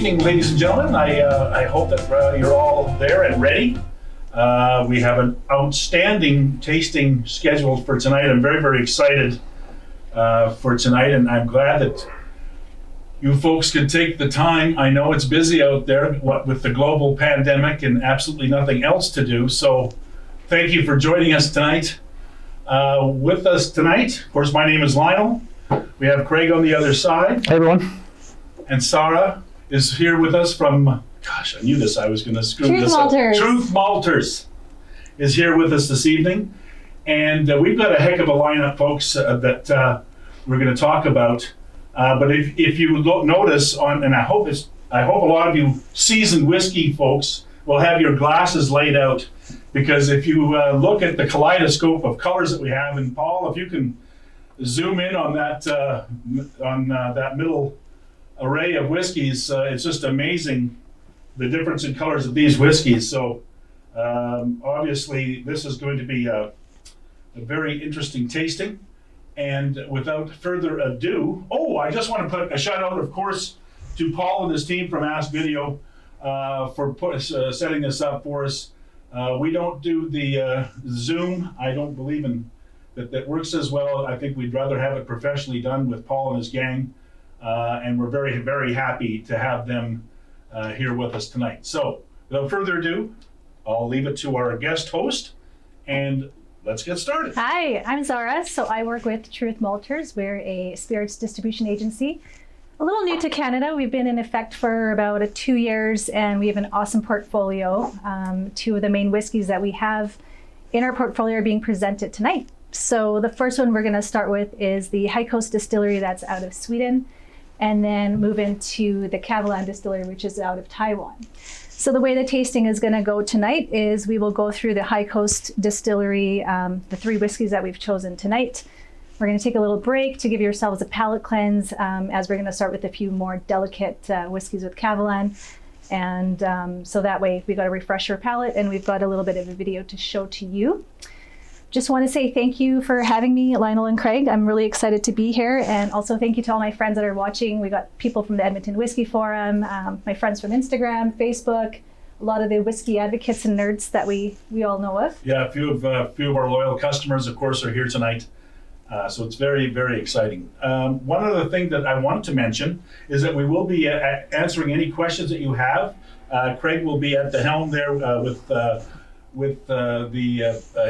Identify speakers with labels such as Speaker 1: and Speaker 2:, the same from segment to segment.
Speaker 1: evening, ladies and gentlemen. I hope that you're all there and ready. We have an outstanding tasting scheduled for tonight. I'm very, very excited for tonight, and I'm glad that you folks could take the time. I know it's busy out there, what with the global pandemic and absolutely nothing else to do. So thank you for joining us tonight. With us tonight, of course, my name is Lionel. We have Craig on the other side.
Speaker 2: Hey, everyone.
Speaker 1: And Zahara is here with us from, gosh, I knew this, I was going to screw
Speaker 3: Truth
Speaker 1: this
Speaker 3: Malters.
Speaker 1: up. Truth Malters is here with us this evening. And we've got a heck of a lineup, folks, that we're going to talk about. But if you notice, and I hope a lot of you seasoned whiskey folks will have your glasses laid out, because if you look at the kaleidoscope of colors that we have, and Paul, if you can zoom in on that middle array of whiskeys, it's just amazing the difference in colors of these whiskeys. So obviously this is going to be a very interesting tasting. And without further ado, I just want to put a shout out, of course, to Paul and his team from Ask Video for setting this up for us. We don't do the Zoom. I don't believe in that works as well. I think we'd rather have it professionally done with Paul and his gang. And we're very, very happy to have them here with us tonight. So without further ado, I'll leave it to our guest host, and let's get started.
Speaker 3: Hi, I'm Zahara. So I work with Truth Malters. We're a spirits distribution agency. A little new to Canada. We've been in effect for about 2 years, and we have an awesome portfolio. Two of the main whiskeys that we have in our portfolio are being presented tonight. So the first one we're going to start with is the High Coast Distillery, that's out of Sweden, and then move into the Kavalan Distillery, which is out of Taiwan. So the way the tasting is going to go tonight is we will go through the High Coast Distillery, the 3 whiskeys that we've chosen tonight. We're going to take a little break to give yourselves a palate cleanse, as we're going to start with a few more delicate whiskeys with Kavalan. And so that way we've got to refresh your palate, and we've got a little bit of a video to show to you. Just want to say thank you for having me, Lionel and Craig. I'm really excited to be here. And also thank you to all my friends that are watching. We got people from the Edmonton Whiskey Forum, my friends from Instagram, Facebook, a lot of the whiskey advocates and nerds that we all know of.
Speaker 1: Yeah, a few of our loyal customers, of course, are here tonight. So it's very, very exciting. One other thing that I wanted to mention is that we will be answering any questions that you have. Craig will be at the helm there with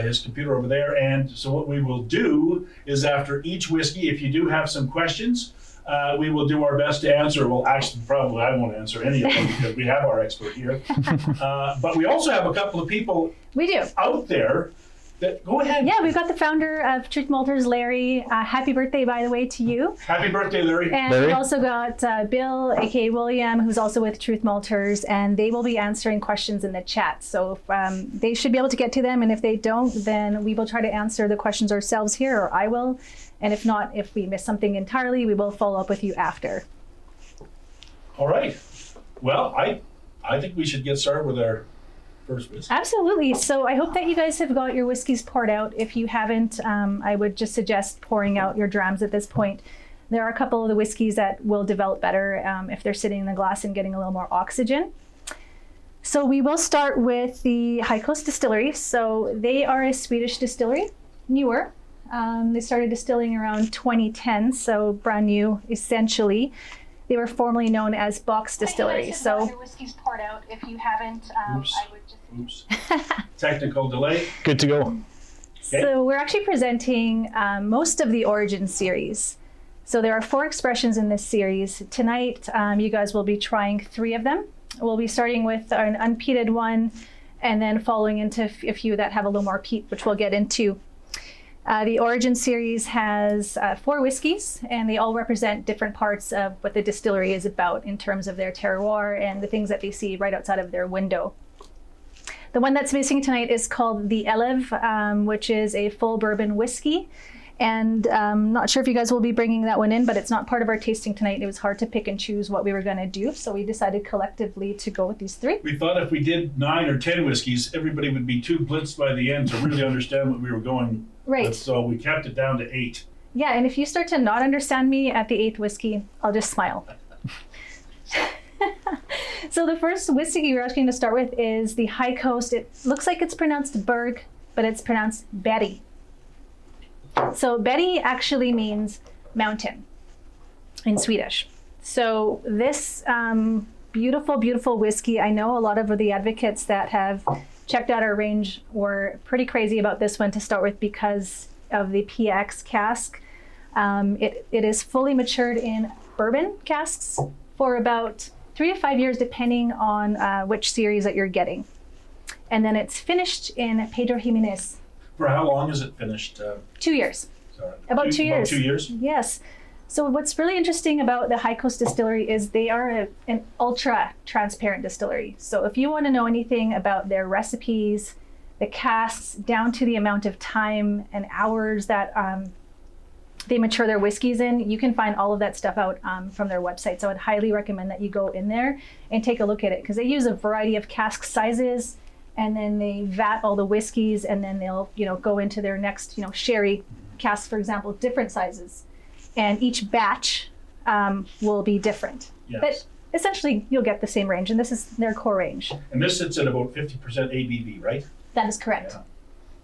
Speaker 1: his computer over there. And so what we will do is, after each whiskey, if you do have some questions, we will do our best to answer. Well, actually, probably I won't answer any of them because we have our expert here. But we also have a couple of people out there that, go ahead.
Speaker 3: Yeah, we've got the founder of Truth Malters, Larry. Happy birthday, by the way, to you.
Speaker 1: Happy birthday, Larry.
Speaker 3: And we've also got Bill, aka William, who's also with Truth Malters, and they will be answering questions in the chat. So they should be able to get to them, and if they don't, then we will try to answer the questions ourselves here, or I will. And if not, if we miss something entirely, we will follow up with you after.
Speaker 1: All right. Well, I think we should get started with our first whiskey.
Speaker 3: Absolutely. So I hope that you guys have got your whiskeys poured out. If you haven't, I would just suggest pouring out your drams at this point. There are a couple of the whiskeys that will develop better if they're sitting in the glass and getting a little more oxygen. So we will start with the High Coast Distillery. So they are a Swedish distillery, newer. They started distilling around 2010, so brand new, essentially. They were formerly known as Box Distillery. So your whiskeys poured out. If you haven't, I would just...
Speaker 1: Oops. Technical delay.
Speaker 2: Good to go.
Speaker 1: Okay.
Speaker 3: So we're actually presenting most of the Origin series. So there are 4 expressions in this series. Tonight, you guys will be trying 3 of them. We'll be starting with an unpeated one, and then following into a few that have a little more peat, which we'll get into. The Origin series has 4 whiskeys, and they all represent different parts of what the distillery is about in terms of their terroir and the things that they see right outside of their window. The one that's missing tonight is called the Elev, which is a full bourbon whiskey. And not sure if you guys will be bringing that one in, but it's not part of our tasting tonight. It was hard to pick and choose what we were going to do, so we decided collectively to go with these 3.
Speaker 1: We thought if we did 9 or 10 whiskeys, everybody would be too blitzed by the end to really understand what we were going with. So we kept it down to 8.
Speaker 3: Yeah, and if you start to not understand me at the 8th whiskey, I'll just smile. So the first whiskey we're actually going to start with is the High Coast. It looks like it's pronounced Berg, but it's pronounced Betty. So Betty actually means mountain in Swedish. So this beautiful, beautiful whiskey, I know a lot of the advocates that have checked out our range were pretty crazy about this one to start with because of the PX cask. It is fully matured in bourbon casks for about 3 to 5 years, depending on which series that you're getting. And then it's finished in Pedro Jimenez.
Speaker 1: For how long is it finished?
Speaker 3: 2 years.
Speaker 1: Sorry.
Speaker 3: About 2 years.
Speaker 1: About 2 years?
Speaker 3: Yes. So what's really interesting about the High Coast Distillery is they are an ultra transparent distillery. So if you want to know anything about their recipes, the casks, down to the amount of time and hours that they mature their whiskeys in, you can find all of that stuff out from their website. So I'd highly recommend that you go in there and take a look at it, because they use a variety of cask sizes, and then they vat all the whiskeys, and then they'll go into their next sherry cask, for example, different sizes. And each batch will be different.
Speaker 1: Yes.
Speaker 3: But essentially, you'll get the same range, and this is their core range.
Speaker 1: And this sits at about 50% ABV, right?
Speaker 3: That is correct.
Speaker 1: Yeah.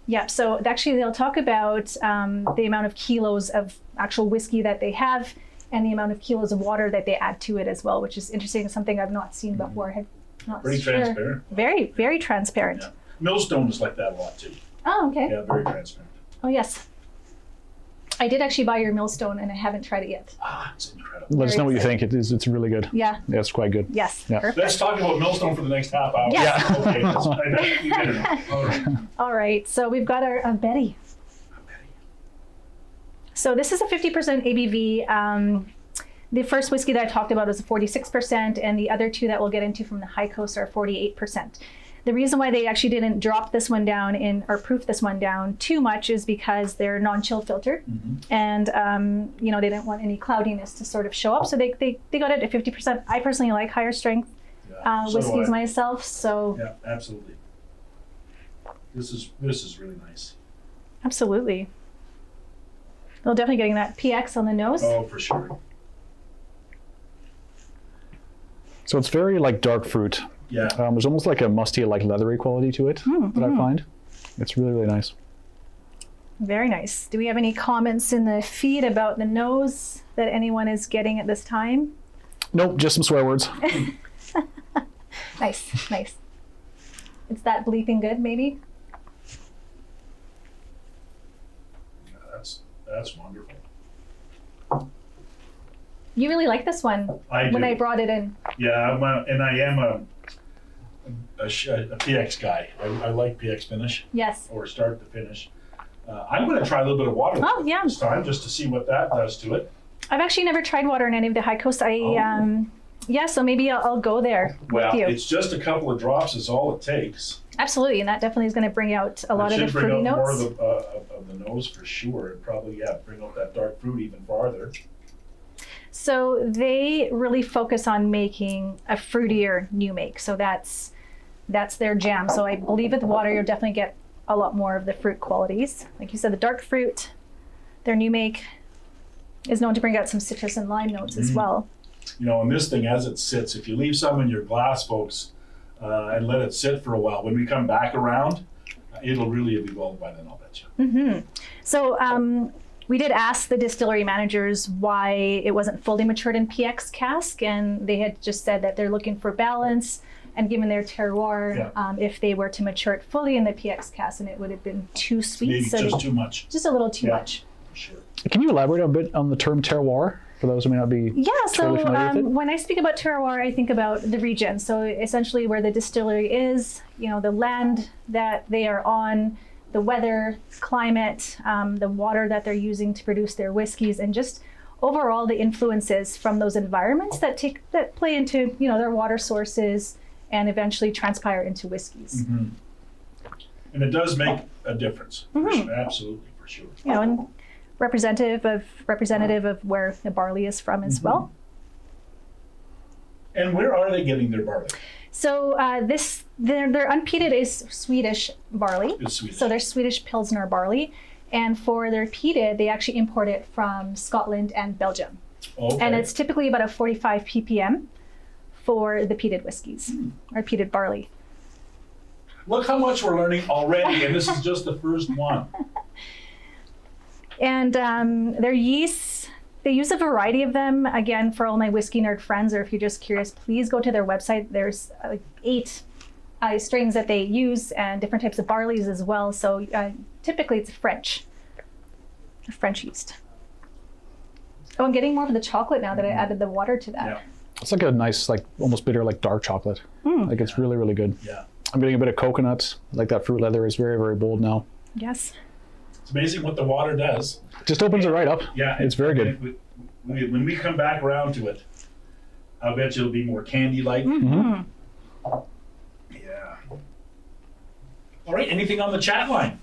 Speaker 3: Yeah, so actually they'll talk about the amount of kilos of actual whiskey that they have and the amount of kilos of water that they add to it as well, which is interesting, something I've not seen before.
Speaker 1: Pretty transparent.
Speaker 3: Very, very transparent.
Speaker 1: Yeah. Millstone is like that a lot too.
Speaker 3: Oh, okay.
Speaker 1: Yeah, very transparent.
Speaker 3: Oh, yes. I did actually buy your Millstone, and I haven't tried it yet.
Speaker 1: Ah, it's incredible.
Speaker 2: Let us know what you think. It's really good.
Speaker 3: Yeah.
Speaker 2: Yeah, it's quite good.
Speaker 3: Yes.
Speaker 2: Yeah.
Speaker 3: Perfect.
Speaker 1: Let's talk about Millstone for the next half hour.
Speaker 3: Yes.
Speaker 1: Yeah. Okay. You get it. All right.
Speaker 3: All right. So we've got our Betty. So this is a 50% ABV. The first whiskey that I talked about was a 46%, and the other two that we'll get into from the High Coast are 48%. The reason why they actually didn't drop this one down or proof this one down too much is because they're non-chill filtered, and they didn't want any cloudiness to sort of show up, so they got it at 50%. I personally like higher strength
Speaker 1: So do
Speaker 3: whiskeys
Speaker 1: I.
Speaker 3: myself, so
Speaker 1: Yeah, absolutely. This is really nice.
Speaker 3: absolutely. Well, definitely getting that PX on the nose.
Speaker 1: Oh, for sure.
Speaker 2: So it's very like dark fruit.
Speaker 1: Yeah.
Speaker 2: There's almost like a musty, like leathery quality to it that I find. It's really, really nice.
Speaker 3: Very nice. Do we have any comments in the feed about the nose that anyone is getting at this time?
Speaker 2: Nope, just some swear words.
Speaker 3: Nice, nice. It's that bleeping good, maybe?
Speaker 1: Yeah, that's wonderful.
Speaker 3: You really like this one
Speaker 1: I
Speaker 3: when
Speaker 1: do.
Speaker 3: I brought it in.
Speaker 1: Yeah, I am a PX guy. I like PX finish,
Speaker 3: Yes.
Speaker 1: or start to finish. I'm going to try a little bit of water
Speaker 3: Oh, yeah.
Speaker 1: this time, just to see what that does to it.
Speaker 3: I've actually never tried water in any of the High Coast. Yeah, so maybe I'll go there
Speaker 1: Well,
Speaker 3: with you.
Speaker 1: it's just a couple of drops is all it takes.
Speaker 3: Absolutely, and that definitely is going to bring out a lot of the
Speaker 1: It should bring
Speaker 3: fruity
Speaker 1: out more
Speaker 3: notes.
Speaker 1: of the nose for sure, and probably bring out that dark fruit even farther.
Speaker 3: So they really focus on making a fruitier new make. So that's their jam. So I believe with water, you'll definitely get a lot more of the fruit qualities. Like you said, the dark fruit, their new make is known to bring out some citrus and lime notes as well.
Speaker 1: And this thing, as it sits, if you leave some in your glass, folks, and let it sit for a while, when we come back around, it'll really have evolved by then, I'll bet you.
Speaker 3: So we did ask the distillery managers why it wasn't fully matured in PX cask, and they had just said that they're looking for balance, and given their terroir, if they were to mature it fully in the PX cask, and it would have been too sweet.
Speaker 1: Maybe
Speaker 3: So
Speaker 1: just too much.
Speaker 3: just a little too much.
Speaker 1: For sure.
Speaker 2: Can you elaborate a bit on the term terroir for those who may not be
Speaker 3: Yeah, so
Speaker 2: totally familiar with it?
Speaker 3: when I speak about terroir, I think about the region. So essentially where the distillery is, the land that they are on, the weather, climate, the water that they're using to produce their whiskeys, and just overall the influences from those environments that play into their water sources and eventually transpire into whiskeys.
Speaker 1: And it does make a difference. For sure. Absolutely, for sure.
Speaker 3: And representative of where the barley is from as well.
Speaker 1: And where are they getting their barley?
Speaker 3: So their unpeated is Swedish barley.
Speaker 1: It's Swedish.
Speaker 3: So they're Swedish Pilsner barley. And for their peated, they actually import it from Scotland and Belgium.
Speaker 1: Okay.
Speaker 3: And it's typically about a 45 ppm for the peated whiskeys or peated barley.
Speaker 1: Look how much we're learning already, and this is just the first one.
Speaker 3: And their yeasts, they use a variety of them. Again, for all my whiskey nerd friends, or if you're just curious, please go to their website. There's 8 strains that they use and different types of barleys as well. So typically it's French yeast. Oh, I'm getting more of the chocolate now that I added the water to that.
Speaker 1: Yeah.
Speaker 2: It's like a nice, like almost bitter, like dark chocolate. Like it's really, really good.
Speaker 1: Yeah.
Speaker 2: I'm getting a bit of coconut. Like that fruit leather is very, very bold now.
Speaker 3: Yes.
Speaker 1: It's amazing what the water does.
Speaker 2: Just opens it right up.
Speaker 1: Yeah.
Speaker 2: It's very good.
Speaker 1: When we come back around to it, I'll bet you it'll be more candy-like. Yeah. All right, anything on the chat line?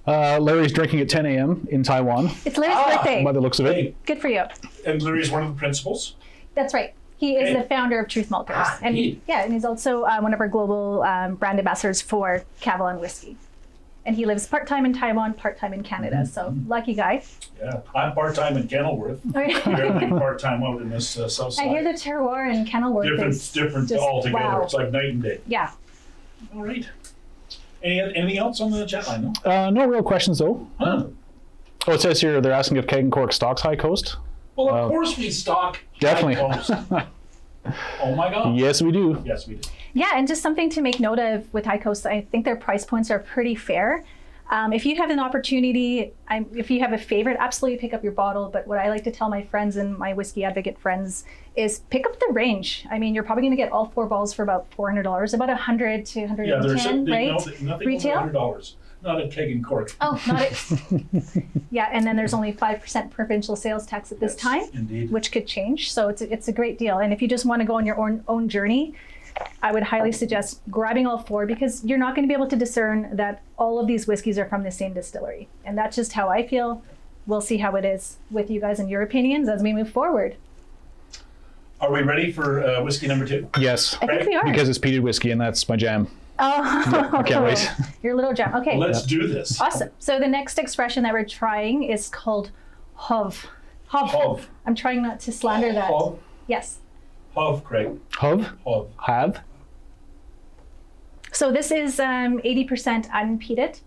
Speaker 2: Larry's drinking at 10 a.m. in Taiwan,
Speaker 3: It's Larry's birthday.
Speaker 2: by the looks of it.
Speaker 1: Hey,
Speaker 3: Good for you.
Speaker 1: and Larry's one of the principals.
Speaker 3: That's right. He is
Speaker 1: Okay.
Speaker 3: the founder of Truth Malters. And
Speaker 1: neat.
Speaker 3: and he's also one of our global brand ambassadors for Kavalan Whisky. And he lives part-time in Taiwan, part-time in Canada. So lucky guy.
Speaker 1: Yeah, I'm part-time in Kenilworth. Barely part-time out in this south side.
Speaker 3: I hear the terroir in Kenilworth is
Speaker 1: different
Speaker 3: just,
Speaker 1: altogether.
Speaker 3: wow.
Speaker 1: It's like night and day.
Speaker 3: Yeah.
Speaker 1: All right. Anything else on the chat line? No?
Speaker 2: No real questions though.
Speaker 1: Huh.
Speaker 2: Oh, it says here they're asking if Keg and Cork stocks High Coast.
Speaker 1: Well, of course we stock
Speaker 2: Definitely.
Speaker 1: High Coast. Oh my God.
Speaker 2: Yes, we do.
Speaker 1: Yes, we do.
Speaker 3: Yeah, and just something to make note of with High Coast, I think their price points are pretty fair. If you have an opportunity, if you have a favorite, absolutely pick up your bottle. But what I like to tell my friends and my whiskey advocate friends is pick up the range. I mean, you're probably going to get all 4 bottles for about $400, about $100 to $110,
Speaker 1: Yeah, there's
Speaker 3: right?
Speaker 1: nothing
Speaker 3: Retail?
Speaker 1: over $100. Not at Keg and Cork.
Speaker 3: Oh, not it. Yeah, and then there's only 5% provincial sales tax at this
Speaker 1: Yes,
Speaker 3: time,
Speaker 1: indeed.
Speaker 3: which could change. So it's a great deal. And if you just want to go on your own journey, I would highly suggest grabbing all 4 because you're not going to be able to discern that all of these whiskeys are from the same distillery. And that's just how I feel. We'll see how it is with you guys and your opinions as we move forward.
Speaker 1: Are we ready for whiskey number 2?
Speaker 2: Yes,
Speaker 3: I think we are.
Speaker 2: because it's peated whiskey and that's my jam.
Speaker 3: Oh,
Speaker 2: I can't wait.
Speaker 3: Your little jam. Okay.
Speaker 1: Let's do this.
Speaker 3: Awesome. So the next expression that we're trying is called hov.
Speaker 1: Hov.
Speaker 3: I'm trying not to slander that.
Speaker 1: Hov.
Speaker 3: Yes.
Speaker 1: Hov, Craig.
Speaker 2: Hov?
Speaker 1: Hov.
Speaker 2: Have?
Speaker 3: So this is 80% unpeated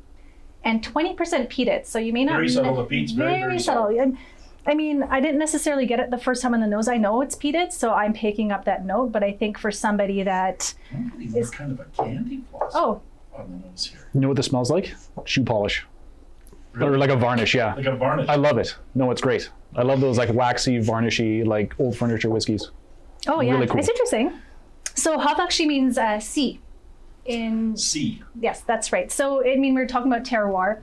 Speaker 3: and 20% peated. So you may not
Speaker 1: Very subtle. The peat's very
Speaker 3: subtle. I mean, I didn't necessarily get it the first time on the nose. I know it's peated, so I'm picking up that note. But I think for somebody that
Speaker 1: I'm getting more kind of a candy floss on the nose here.
Speaker 2: You know what this smells like? Shoe polish. Or
Speaker 1: Really?
Speaker 2: like a varnish, yeah.
Speaker 1: Like a varnish.
Speaker 2: I love it. No, it's great. I love those like waxy, varnishy, like old furniture whiskeys.
Speaker 3: oh yeah,
Speaker 2: really cool.
Speaker 3: it's interesting. So hov actually means sea. In
Speaker 1: C.
Speaker 3: yes, that's right. So I mean, we're talking about terroir.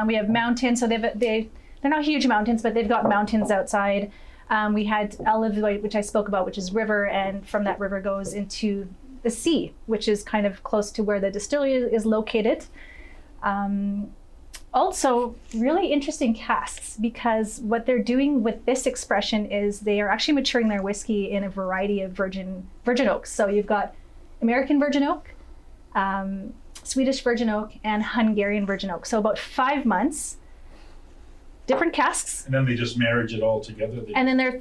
Speaker 3: We have mountains, so they're not huge mountains, but they've got mountains outside. We had Elevate, which I spoke about, which is river, and from that river goes into the sea, which is kind of close to where the distillery is located. Also, really interesting casks, because what they're doing with this expression is they are actually maturing their whiskey in a variety of virgin oaks. So you've got American virgin oak, Swedish virgin oak, and Hungarian virgin oak. So about 5 months, different casks,
Speaker 1: And then they just marriage it all together.
Speaker 3: and then they're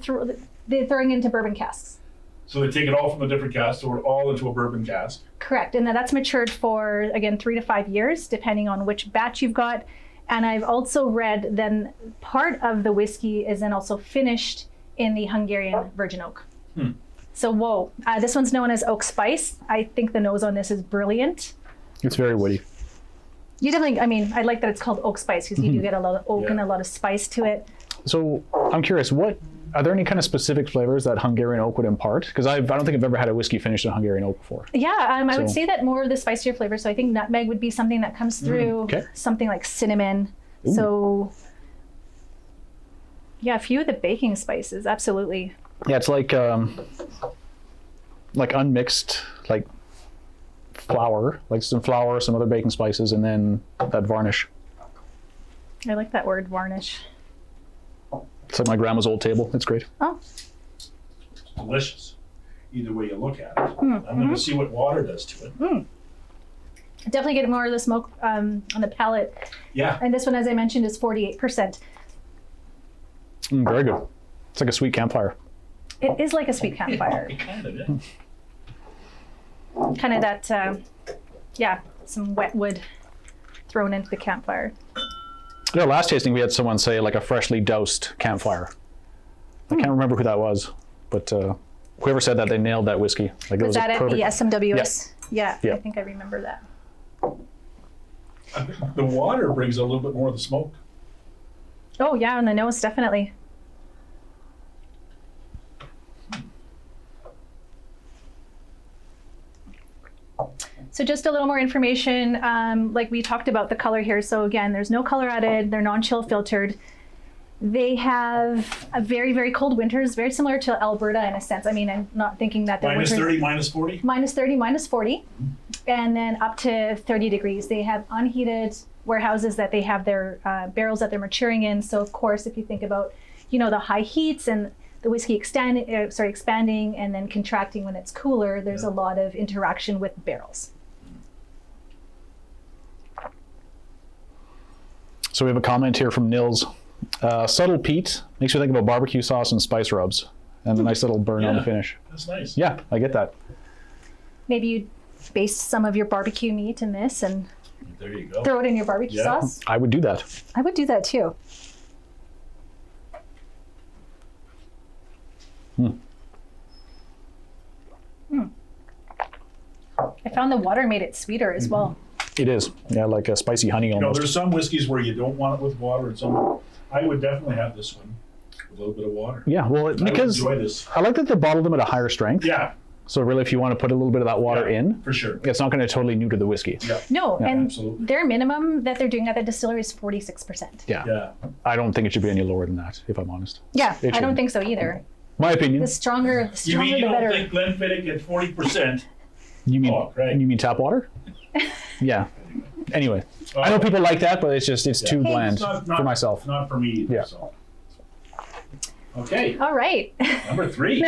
Speaker 3: throwing into bourbon casks.
Speaker 1: So they take it all from the different casks, throw it all into a bourbon cask.
Speaker 3: Correct, and then that's matured for, again, 3 to 5 years, depending on which batch you've got. And I've also read then part of the whiskey is then also finished in the Hungarian virgin oak. So whoa, this one's known as oak spice. I think the nose on this is brilliant.
Speaker 2: It's very woody.
Speaker 3: You definitely, I mean, I like that it's called oak spice because you do get a lot of oak and a lot of spice to it.
Speaker 2: So I'm curious, are there any kind of specific flavors that Hungarian oak would impart? Because I don't think I've ever had a whiskey finished in Hungarian oak before.
Speaker 3: Yeah, I would
Speaker 2: So-
Speaker 3: say that more of the spicier flavor. So I think nutmeg would be something that comes through,
Speaker 2: okay.
Speaker 3: something like cinnamon.
Speaker 2: Ooh.
Speaker 3: So yeah, a few of the baking spices, absolutely.
Speaker 2: Yeah, it's like unmixed, like flour, like some flour, some other baking spices, and then that varnish.
Speaker 3: I like that word, varnish.
Speaker 2: It's like my grandma's old table. It's great.
Speaker 3: Oh,
Speaker 1: Delicious. Either way you look at it. I'm going to see what water does to it.
Speaker 3: definitely get more of the smoke on the palate.
Speaker 1: Yeah.
Speaker 3: And this one, as I mentioned, is 48%.
Speaker 2: Very good. It's like a sweet campfire.
Speaker 3: It is like a sweet campfire.
Speaker 1: Kind of, yeah.
Speaker 3: Kind of that, some wet wood thrown into the campfire.
Speaker 2: Yeah, last tasting we had someone say like a freshly doused campfire. I can't remember who that was, but whoever said that, they nailed that whiskey. Like,
Speaker 3: Was that at the SMWS?
Speaker 2: Yeah.
Speaker 3: Yeah, I think I remember that.
Speaker 1: The water brings a little bit more of the smoke.
Speaker 3: Oh yeah, on the nose, definitely. So just a little more information, like we talked about the color here. So again, there's no color added, they're non-chill filtered. They have a very, very cold winters, very similar to Alberta in a sense. I mean, I'm not thinking that they're
Speaker 1: Minus 30, minus 40?
Speaker 3: Minus 30, minus 40, and then up to 30 degrees. They have unheated warehouses that they have their barrels that they're maturing in. So of course, if you think about, the high heats and the whiskey expanding and then contracting when it's cooler, there's a lot of interaction with barrels.
Speaker 2: So we have a comment here from Nils. Subtle peat makes you think about barbecue sauce and spice rubs, and a nice little burn on the finish.
Speaker 1: That's nice.
Speaker 2: Yeah, I get that.
Speaker 3: Maybe you baste some of your barbecue meat in this and
Speaker 1: There you go.
Speaker 3: throw it in your barbecue sauce.
Speaker 2: I would do that.
Speaker 3: I would do that too. I found the water made it sweeter as well.
Speaker 2: It is. Yeah, like a spicy honey almost.
Speaker 1: There's some whiskeys where you don't want it with water, and some. I would definitely have this one with a little bit of water.
Speaker 2: Yeah, well, because
Speaker 1: I would enjoy this.
Speaker 2: I like that they bottled them at a higher strength.
Speaker 1: Yeah.
Speaker 2: So really, if you want to put a little bit of that water in,
Speaker 1: for sure.
Speaker 2: it's not going to totally neuter the whiskey.
Speaker 1: Yeah.
Speaker 3: No, and
Speaker 1: absolutely.
Speaker 3: their minimum that they're doing at the distillery is 46%.
Speaker 2: Yeah.
Speaker 1: Yeah.
Speaker 2: I don't think it should be any lower than that, if I'm honest.
Speaker 3: Yeah,
Speaker 2: It
Speaker 3: I don't
Speaker 2: shouldn't.
Speaker 3: think so either.
Speaker 2: My opinion.
Speaker 3: The stronger
Speaker 1: You mean you
Speaker 3: the
Speaker 1: don't
Speaker 3: better.
Speaker 1: think Glenfiddich at 40%?
Speaker 2: You mean
Speaker 1: Oh, right.
Speaker 2: you mean tap water? Yeah. Anyway, I know people like that, but it's too bland
Speaker 1: It's
Speaker 2: for myself.
Speaker 1: Not for me either.
Speaker 2: Yeah.
Speaker 1: So. Okay.
Speaker 3: All right.
Speaker 1: Number 3.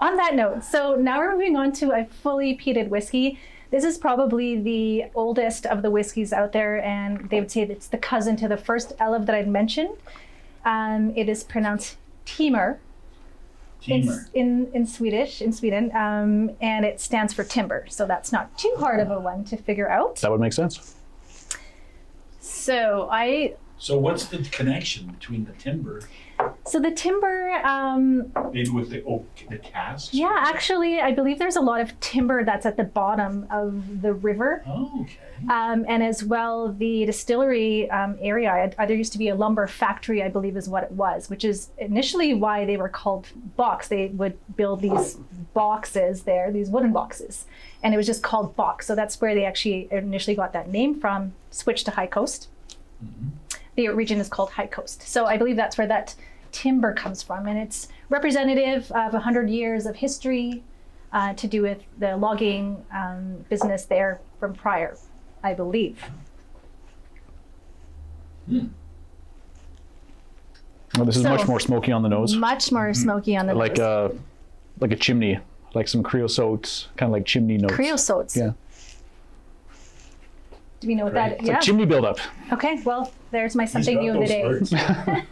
Speaker 3: On that note, so now we're moving on to a fully peated whiskey. This is probably the oldest of the whiskeys out there, and they would say it's the cousin to the first olive that I'd mentioned. It is pronounced Timur.
Speaker 1: Teamer.
Speaker 3: In Sweden, and it stands for timber. So that's not too hard of a one to figure out.
Speaker 2: That would make sense.
Speaker 3: So
Speaker 1: what's the connection between the timber,
Speaker 3: so the timber,
Speaker 1: maybe with the oak, the casks?
Speaker 3: yeah, actually, I believe there's a lot of timber that's at the bottom of the river.
Speaker 1: Oh, okay.
Speaker 3: And as well, the distillery area, there used to be a lumber factory, I believe is what it was, which is initially why they were called box. They would build these boxes there, these wooden boxes, and it was just called box. So that's where they actually initially got that name from, switched to High Coast.
Speaker 1: Mm-hmm.
Speaker 3: The region is called High Coast. So I believe that's where that timber comes from, and it's representative of 100 years of history to do with the logging business there from prior, I believe.
Speaker 2: Well, this is
Speaker 3: So,
Speaker 2: much more smoky on the nose.
Speaker 3: Much more smoky on the
Speaker 2: Like
Speaker 3: nose.
Speaker 2: like a chimney, like some creosote, kind of like chimney notes.
Speaker 3: Creosotes.
Speaker 2: Yeah.
Speaker 3: Do we know what that is?
Speaker 2: It's like chimney buildup.
Speaker 3: Okay, well, there's my
Speaker 1: He's
Speaker 3: something
Speaker 1: got
Speaker 3: new of the
Speaker 1: those
Speaker 3: day.
Speaker 1: words.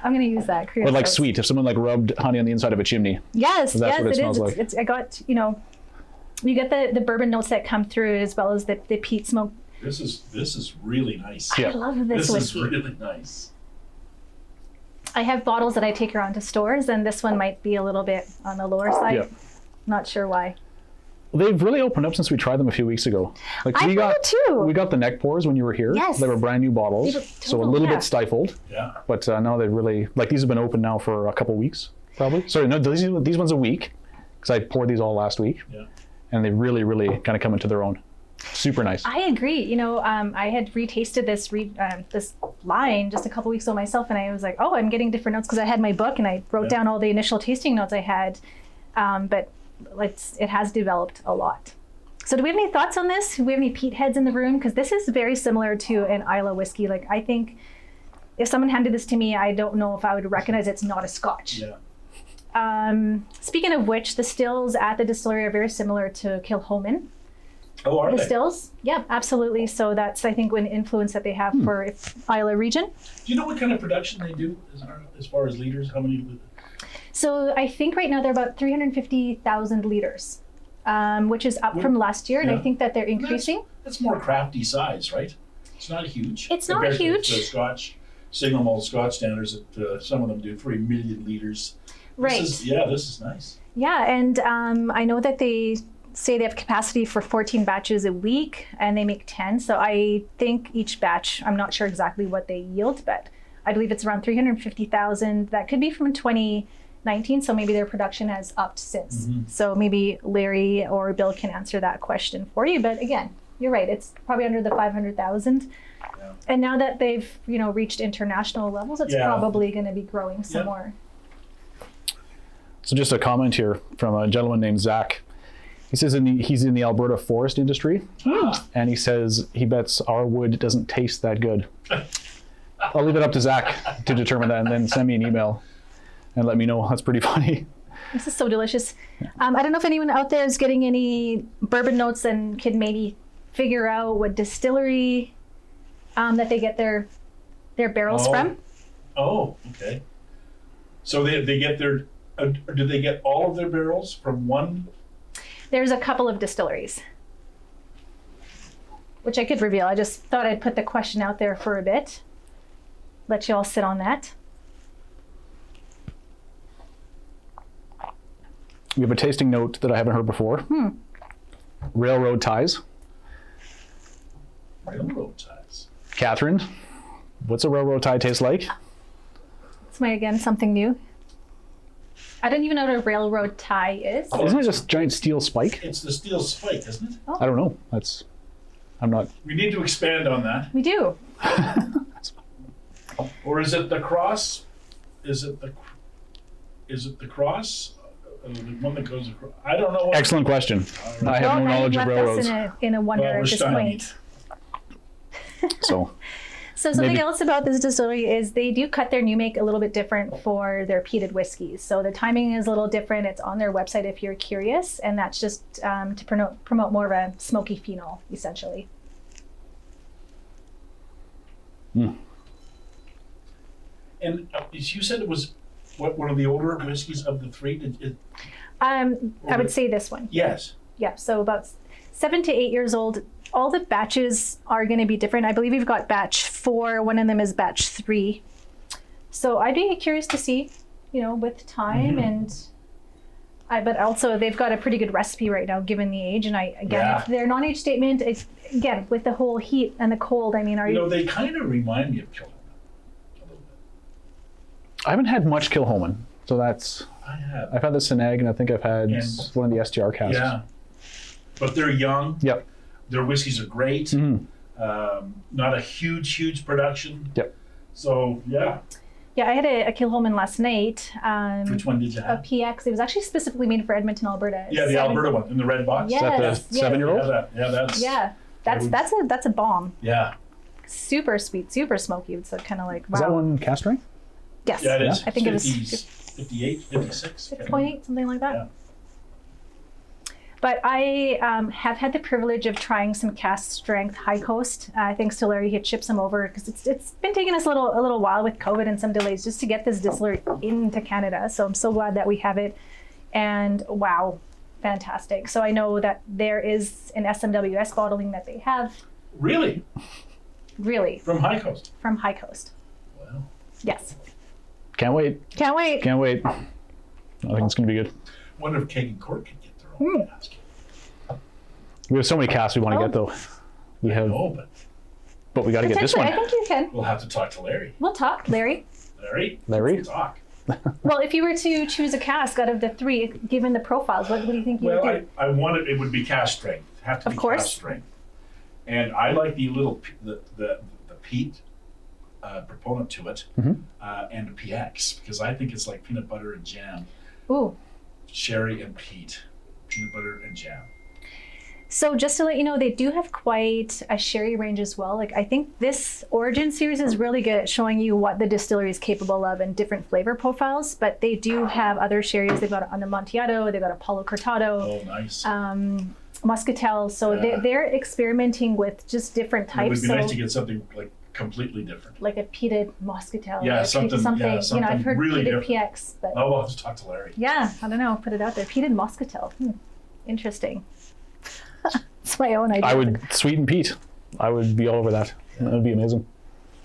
Speaker 3: I'm going to use that.
Speaker 2: Or
Speaker 3: Creosote.
Speaker 2: like sweet, if someone like rubbed honey on the inside of a chimney.
Speaker 3: Yes,
Speaker 2: That's
Speaker 3: yes,
Speaker 2: what it
Speaker 3: it
Speaker 2: smells
Speaker 3: is.
Speaker 2: like.
Speaker 3: It's, I got, you get the bourbon notes that come through as well as the peat smoke.
Speaker 1: This is really nice.
Speaker 2: Yeah.
Speaker 3: I love this
Speaker 1: This is
Speaker 3: whiskey.
Speaker 1: really nice.
Speaker 3: I have bottles that I take around to stores, and this one might be a little bit on the lower side.
Speaker 2: Yeah.
Speaker 3: Not sure why.
Speaker 2: They've really opened up since we tried them a few weeks ago. Like
Speaker 3: I thought it too.
Speaker 2: We got the neck pours when you were here.
Speaker 3: Yes.
Speaker 2: They were brand new bottles,
Speaker 3: They were
Speaker 2: so a
Speaker 3: total,
Speaker 2: little
Speaker 3: yeah.
Speaker 2: bit stifled.
Speaker 1: Yeah.
Speaker 2: But now they've really, like, these have been open now for a couple weeks, probably. Sorry, no, these ones a week, because I poured these all last week.
Speaker 1: Yeah.
Speaker 2: And they really, really kind of come into their own. Super nice.
Speaker 3: I agree. I had retasted this this line just a couple weeks ago myself, and I was like, oh, I'm getting different notes because I had my book and I wrote down all the initial tasting notes I had. But it has developed a lot. So do we have any thoughts on this? Do we have any peat heads in the room? Because this is very similar to an Islay whiskey. Like, I think if someone handed this to me, I don't know if I would recognize it's not a Scotch.
Speaker 1: Yeah.
Speaker 3: Speaking of which, the stills at the distillery are very similar to Kilchoman.
Speaker 1: Oh, are
Speaker 3: the
Speaker 1: they?
Speaker 3: stills. Yeah, absolutely. So that's, I think, an influence that they have for Isla region.
Speaker 1: Do you know what kind of production they do as far as liters? How many?
Speaker 3: So I think right now they're about 350,000 liters, which is up from last year. And I
Speaker 1: Yeah.
Speaker 3: think that they're increasing.
Speaker 1: That's more crafty size, right? It's not huge.
Speaker 3: It's not
Speaker 1: compared
Speaker 3: huge.
Speaker 1: To the Scotch, single malt Scotch standards that some of them do 3 million liters.
Speaker 3: Right.
Speaker 1: This is nice.
Speaker 3: Yeah, and I know that they say they have capacity for 14 batches a week, and they make 10. So I think each batch, I'm not sure exactly what they yield, but I believe it's around 350,000. That could be from 2019, so maybe their production has upped since.
Speaker 1: Mm-hmm.
Speaker 3: So maybe Larry or Bill can answer that question for you. But again, you're right, it's probably under the 500,000.
Speaker 1: Yeah.
Speaker 3: And now that they've, reached international levels, it's
Speaker 1: Yeah.
Speaker 3: probably going to be growing some
Speaker 1: Yeah.
Speaker 3: more.
Speaker 2: So just a comment here from a gentleman named Zach. He says he's in the Alberta forest industry, and he says he bets our wood doesn't taste that good. I'll leave it up to Zach to determine that, and then send me an email and let me know. That's pretty funny.
Speaker 3: This is so delicious. I don't know if anyone out there is getting any bourbon notes and can maybe figure out what distillery that they get their barrels from.
Speaker 1: Oh, okay. So they get their. Do they get all of their barrels from one?
Speaker 3: There's a couple of distilleries, which I could reveal. I just thought I'd put the question out there for a bit. Let you all sit on that.
Speaker 2: We have a tasting note that I haven't heard before. Railroad ties.
Speaker 1: Railroad ties.
Speaker 2: Catherine, what's a railroad tie taste like?
Speaker 3: It's again something new. I don't even know what a railroad tie is.
Speaker 1: Oh.
Speaker 2: Isn't it just giant steel spike?
Speaker 1: It's the steel spike, isn't it?
Speaker 2: I don't know. I'm not.
Speaker 1: We need to expand on that.
Speaker 3: We do.
Speaker 1: Or is it the cross? Is it the cross? The one that goes across? I don't know.
Speaker 2: Excellent question. I have no knowledge of
Speaker 3: left
Speaker 2: railroads.
Speaker 3: us in a wonder
Speaker 1: Well, we're
Speaker 3: at this
Speaker 1: stymied.
Speaker 3: point.
Speaker 2: So
Speaker 3: So something
Speaker 2: Maybe.
Speaker 3: else about this distillery is they do cut their new make a little bit different for their peated whiskeys. So the timing is a little different. It's on their website if you're curious, and that's just to promote more of a smoky phenol, essentially.
Speaker 1: And you said it was one of the older whiskeys of the three.
Speaker 3: I would say this one.
Speaker 1: Yes.
Speaker 3: Yeah, so about 7 to 8 years old. All the batches are going to be different. I believe we've got batch 4. One of them is batch 3. So I'd be curious to see, with time and. But also they've got a pretty good recipe right now, given the age. And if their non-age statement is again with the whole heat and the cold. I mean,
Speaker 1: They kind of remind me of Kilholman a little bit.
Speaker 2: I haven't had much Kilholman, so that's.
Speaker 1: I have.
Speaker 2: I've had the Sinag, and I think I've had one of the STR casks.
Speaker 1: Yeah. But they're young.
Speaker 2: Yep.
Speaker 1: Their whiskeys are great.
Speaker 2: Mhm.
Speaker 1: Not a huge production.
Speaker 2: Yep.
Speaker 1: So yeah.
Speaker 3: Yeah, I had a Kilholman last night.
Speaker 1: Which one did you
Speaker 3: A
Speaker 1: have?
Speaker 3: PX. It was actually specifically made for Edmonton, Alberta.
Speaker 1: Yeah, the Alberta one in the red box.
Speaker 3: Yes,
Speaker 2: Is that the
Speaker 3: yes.
Speaker 2: 7-year-old?
Speaker 3: That's a bomb.
Speaker 1: Yeah.
Speaker 3: Super sweet, super smoky. It's kind of like wow.
Speaker 2: Is that one cast strength?
Speaker 3: Yes.
Speaker 1: Yeah, it is.
Speaker 3: I think it was
Speaker 1: 58, 56.
Speaker 3: 6.8, something like that.
Speaker 1: Yeah.
Speaker 3: But I have had the privilege of trying some cast strength High Coast. Thanks to Larry, he had shipped some over because it's been taking us a little while with COVID and some delays just to get this distillery into Canada. So I'm so glad that we have it. And wow, fantastic. So I know that there is an SMWS bottling that they have.
Speaker 1: Really?
Speaker 3: Really,
Speaker 1: From High Coast?
Speaker 3: from High Coast.
Speaker 1: Wow.
Speaker 3: Yes.
Speaker 2: Can't wait.
Speaker 3: Can't wait.
Speaker 2: Can't wait. I think it's going to be good.
Speaker 1: Wonder if Keg and Cork could get their own cask.
Speaker 2: We have so many casks we want to get, though. We have,
Speaker 1: No,
Speaker 2: but we got to get this
Speaker 3: Potentially,
Speaker 2: one.
Speaker 3: I think you can.
Speaker 1: we'll have to talk to Larry.
Speaker 3: We'll talk, Larry.
Speaker 2: Larry?
Speaker 1: Let's talk.
Speaker 3: Well, if you were to choose a cask out of the 3, given the profiles, what do you think you
Speaker 1: Well,
Speaker 3: would do?
Speaker 1: I wanted it would be cast strength. Have to
Speaker 3: Of
Speaker 1: be
Speaker 3: course.
Speaker 1: cast strength. And I like the peat proponent to it, and the PX because I think it's like peanut butter and jam,
Speaker 3: Ooh.
Speaker 1: sherry and peat, peanut butter and jam.
Speaker 3: So just to let you know, they do have quite a sherry range as well. Like I think this Origin series is really good at showing you what the distillery is capable of and different flavor profiles. But they do have other sherries. They've got an Amontillado, they've got a Palo Cortado.
Speaker 1: Oh, nice.
Speaker 3: muscatel. So they're experimenting with just different types.
Speaker 1: It would be
Speaker 3: so,
Speaker 1: nice to get something like completely different.
Speaker 3: like a peated muscatel.
Speaker 1: Yeah,
Speaker 3: or
Speaker 1: something, yeah,
Speaker 3: you know, I've heard
Speaker 1: really
Speaker 3: peated
Speaker 1: different.
Speaker 3: PX, but
Speaker 1: Oh, well, just talk to Larry.
Speaker 3: yeah, I don't know. Put it out there. Peated muscatel. Interesting. It's my own idea.
Speaker 2: I would sweeten peat. I would be all over that. That would be amazing.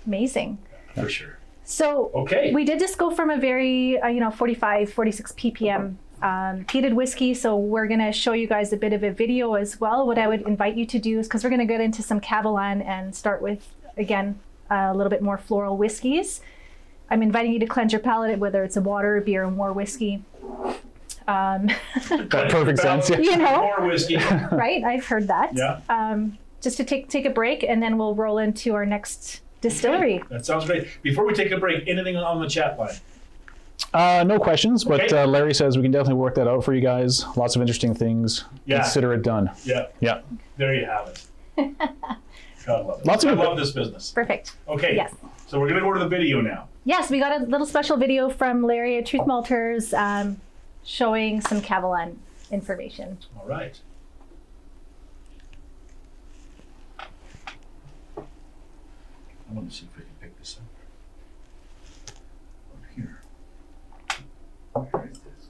Speaker 3: Amazing.
Speaker 1: For sure.
Speaker 3: So
Speaker 1: Okay.
Speaker 3: we did just go from a very, 45, 46 ppm peated whiskey. So we're going to show you guys a bit of a video as well. What I would invite you to do is, because we're going to get into some Kavalan and start with, again, a little bit more floral whiskeys. I'm inviting you to cleanse your palate, whether it's a water, beer, or more whiskey.
Speaker 2: That perfect sense. Yeah.
Speaker 3: You know,
Speaker 1: More whiskey.
Speaker 3: right? I've heard that.
Speaker 1: Yeah.
Speaker 3: Just to take a break, and then we'll roll into our next distillery.
Speaker 1: That sounds great. Before we take a break, anything on the chat line?
Speaker 2: No questions, but
Speaker 1: Okay.
Speaker 2: Larry says we can definitely work that out for you guys. Lots of interesting things.
Speaker 1: Yeah.
Speaker 2: Consider it done.
Speaker 1: Yeah.
Speaker 2: Yeah.
Speaker 1: There you have it. God love it.
Speaker 2: Lots of
Speaker 1: I
Speaker 2: good-
Speaker 1: love this business.
Speaker 3: Perfect.
Speaker 1: Okay.
Speaker 3: Yes.
Speaker 1: So we're going to go to the video now.
Speaker 3: Yes, we got a little special video from Larry at Truth Malters showing some Kavalan information.
Speaker 1: All right. I want to see if we can pick this up. Over here. Where is this?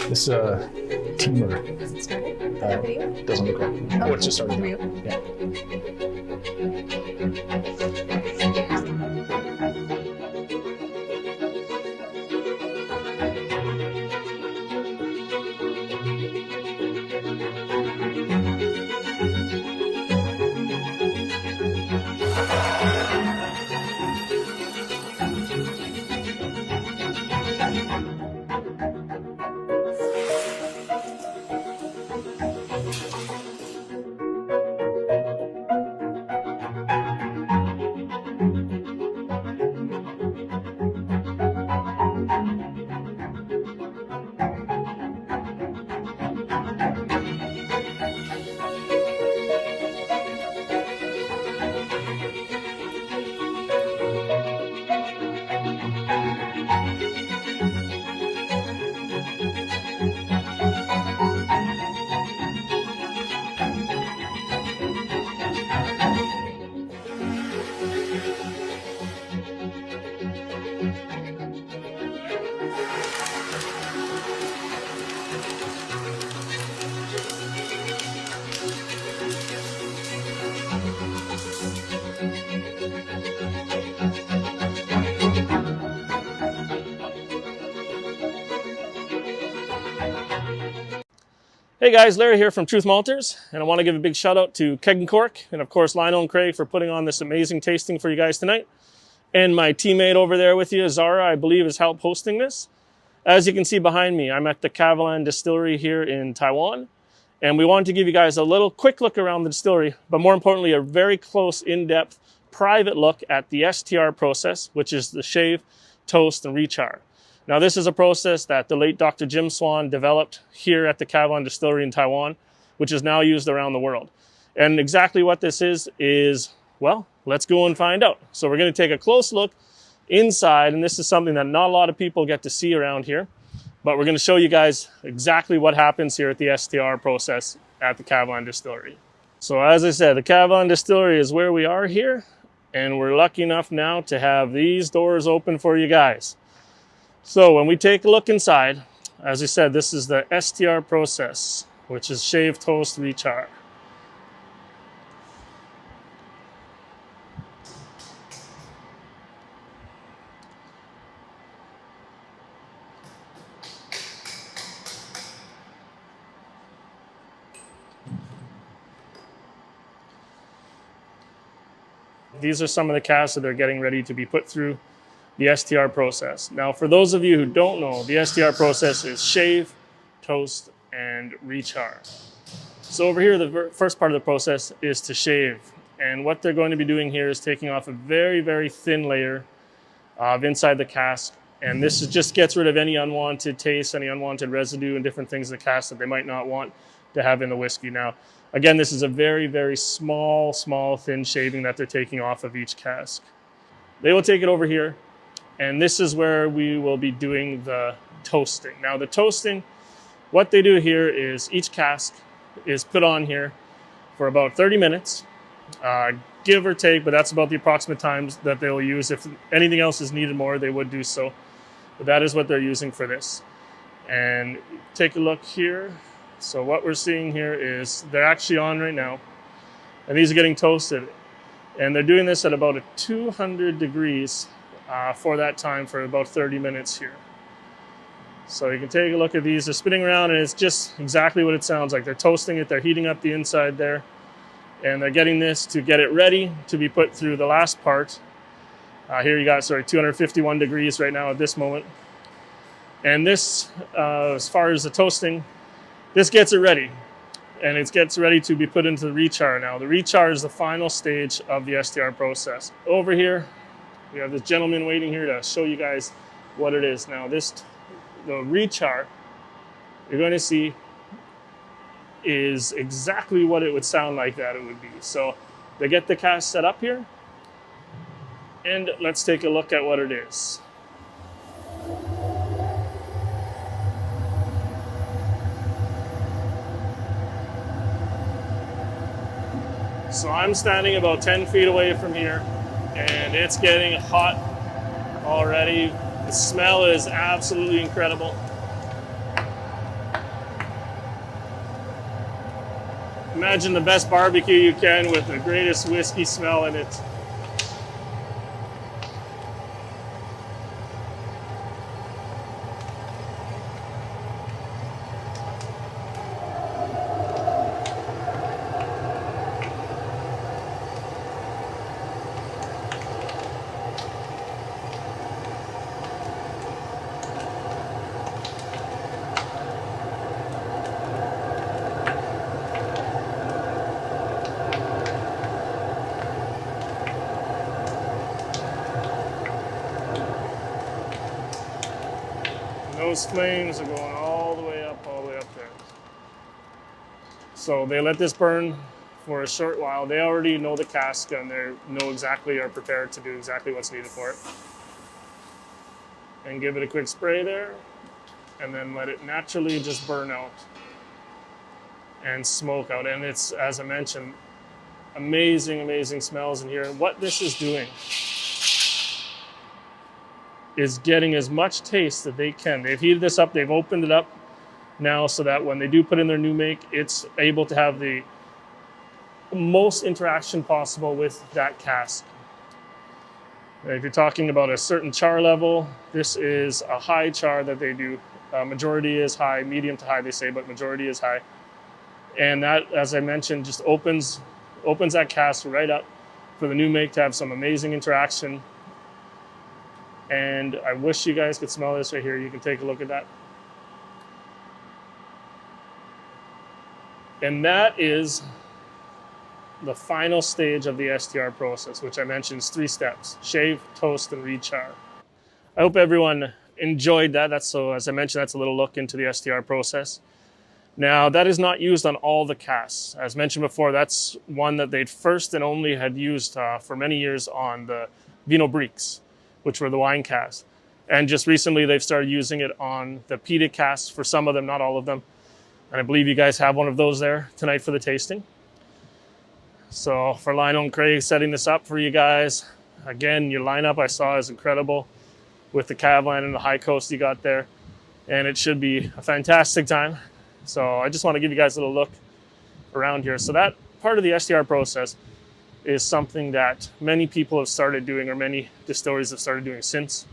Speaker 2: This teamer
Speaker 3: Does it start the video?
Speaker 2: doesn't look right. Oh, it's just started. Yeah.
Speaker 4: Hey guys, Larry here from Truth Malters, and I want to give a big shout out to Keg and Cork, and of course Lionel and Craig for putting on this amazing tasting for you guys tonight. And my teammate over there with you, Zahara, I believe, is help hosting this. As you can see behind me, I'm at the Kavalan Distillery here in Taiwan, and we wanted to give you guys a little quick look around the distillery, but more importantly, a very close, in-depth, private look at the STR process, which is the shave, toast, and rechar. Now, this is a process that the late Dr. Jim Swan developed here at the Kavalan Distillery in Taiwan, which is now used around the world. And exactly what this is, well, let's go and find out. So we're going to take a close look inside, and this is something that not a lot of people get to see around here, but we're going to show you guys exactly what happens here at the STR process at the Kavalan Distillery. So as I said, the Kavalan Distillery is where we are here, and we're lucky enough now to have these doors open for you guys. So when we take a look inside, as I said, this is the STR process, which is shave, toast, rechar. These are some of the casks that are getting ready to be put through the STR process. Now, for those of you who don't know, the STR process is shave, toast, and rechar. So over here, the first part of the process is to shave. And what they're going to be doing here is taking off a very, very thin layer of inside the cask. And this just gets rid of any unwanted taste, any unwanted residue, and different things in the cask that they might not want to have in the whiskey. Now, Again, this is a very, very small, thin shaving that they're taking off of each cask. They will take it over here, and this is where we will be doing the toasting. Now, the toasting, what they do here is each cask is put on here for about 30 minutes, give or take, but that's about the approximate times that they'll use. If anything else is needed more, they would do so. But that is what they're using for this. And take a look here. So what we're seeing here is they're actually on right now, and these are getting toasted. And they're doing this at about 200 degrees for that time for about 30 minutes here. So you can take a look at these. They're spinning around, and it's just exactly what it sounds like. They're toasting it. They're heating up the inside there, and they're getting this to get it ready to be put through the last part. Here you got, 251 degrees right now at this moment. And this, as far as the toasting, this gets it ready, and it gets ready to be put into the rechar now. The rechar is the final stage of the STR process. Over here, we have this gentleman waiting here to show you guys what it is. Now, the rechar you're going to see is exactly what it would sound like that it would be. So they get the cask set up here, and let's take a look at what it is. So I'm standing about 10 feet away from here, and it's getting hot already. The smell is absolutely incredible. Imagine the best barbecue you can with the greatest whiskey smell in it. Those flames are going all the way up there. So they let this burn for a short while. They already know the cask, and they are prepared to do exactly what's needed for it. And give it a quick spray there, and then let it naturally just burn out and smoke out. And it's, as I mentioned, amazing smells in here. And what this is doing is getting as much taste that they can. They've heated this up, they've opened it up now so that when they do put in their new make, it's able to have the most interaction possible with that cask. And if you're talking about a certain char level, this is a high char that they do. Majority is high, medium to high they say, but majority is high. And that, as I mentioned, just opens that cask right up for the new make to have some amazing interaction. And I wish you guys could smell this right here. You can take a look at that. And that is the final stage of the STR process, which I mentioned is 3 steps: shave, toast, and rechar. I hope everyone enjoyed that. So as I mentioned, that's a little look into the STR process. Now, that is not used on all the casks. As mentioned before, that's one that they'd first and only had used for many years on the Vino Briques, which were the wine casks. And just recently, they've started using it on the peated casks for some of them, not all of them. And I believe you guys have one of those there tonight for the tasting. So for Lionel and Craig setting this up for you guys, again, your lineup I saw is incredible with the Kavalan and the High Coast you got there. And it should be a fantastic time. So I just want to give you guys a little look around here. So that part of the STR process is something that many people have started doing, or many distilleries have started doing since.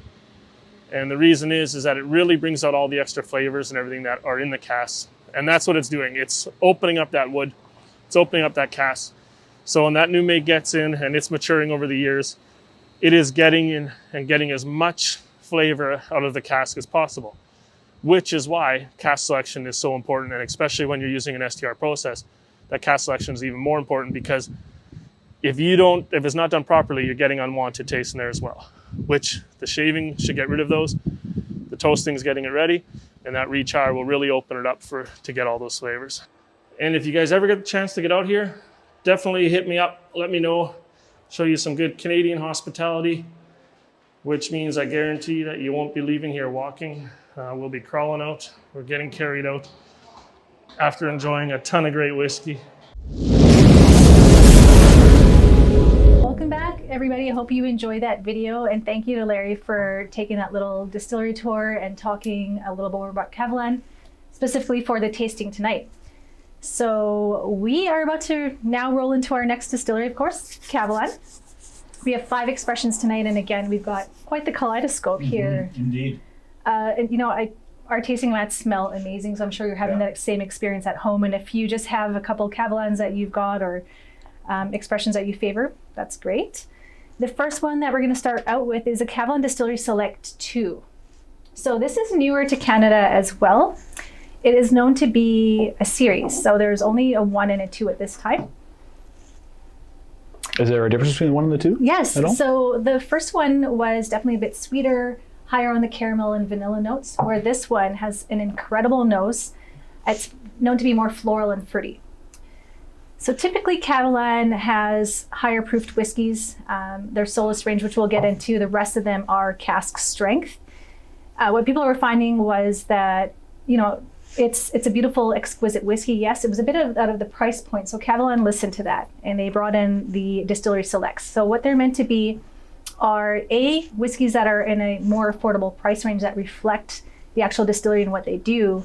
Speaker 4: And the reason is that it really brings out all the extra flavors and everything that are in the cask. And that's what it's doing. It's opening up that wood. It's opening up that cask. So when that new make gets in and it's maturing over the years, it is getting in and getting as much flavor out of the cask as possible, which is why cask selection is so important. And especially when you're using an STR process, that cask selection is even more important, because if it's not done properly, you're getting unwanted taste in there as well, which the shaving should get rid of those. The toasting is getting it ready, and that rechar will really open it up to get all those flavors. And if you guys ever get the chance to get out here, definitely hit me up. Let me know. Show you some good Canadian hospitality, which means I guarantee that you won't be leaving here walking. We'll be crawling out. We're getting carried out after enjoying a ton of great whiskey.
Speaker 3: Welcome back, everybody. I hope you enjoyed that video, and thank you to Larry for taking that little distillery tour and talking a little more about Kavalan, specifically for the tasting tonight. So we are about to now roll into our next distillery, of course, Kavalan. We have 5 expressions tonight, and again, we've got quite the kaleidoscope here.
Speaker 1: Indeed.
Speaker 3: And you know, our tasting mats smell amazing, so I'm sure you're having that same experience at home. And if you just have a couple Kavalans that you've got or expressions that you favor, that's great. The first one that we're going to start out with is a Kavalan Distillery Select 2. So this is newer to Canada as well. It is known to be a series, so there's only a 1 and a 2 at this time.
Speaker 2: Is there a difference between the 1 and the 2?
Speaker 3: Yes.
Speaker 2: At all?
Speaker 3: So the first one was definitely a bit sweeter, higher on the caramel and vanilla notes, where this one has an incredible nose. It's known to be more floral and fruity. So typically Kavalan has higher proofed whiskeys. Their Solus range, which we'll get into, the rest of them are cask strength. What people were finding was that, you know, it's a beautiful, exquisite whiskey. Yes, it was a bit out of the price point. So Kavalan listened to that, and they brought in the Distillery Selects. So what they're meant to be are A, whiskeys that are in a more affordable price range that reflect the actual distillery and what they do.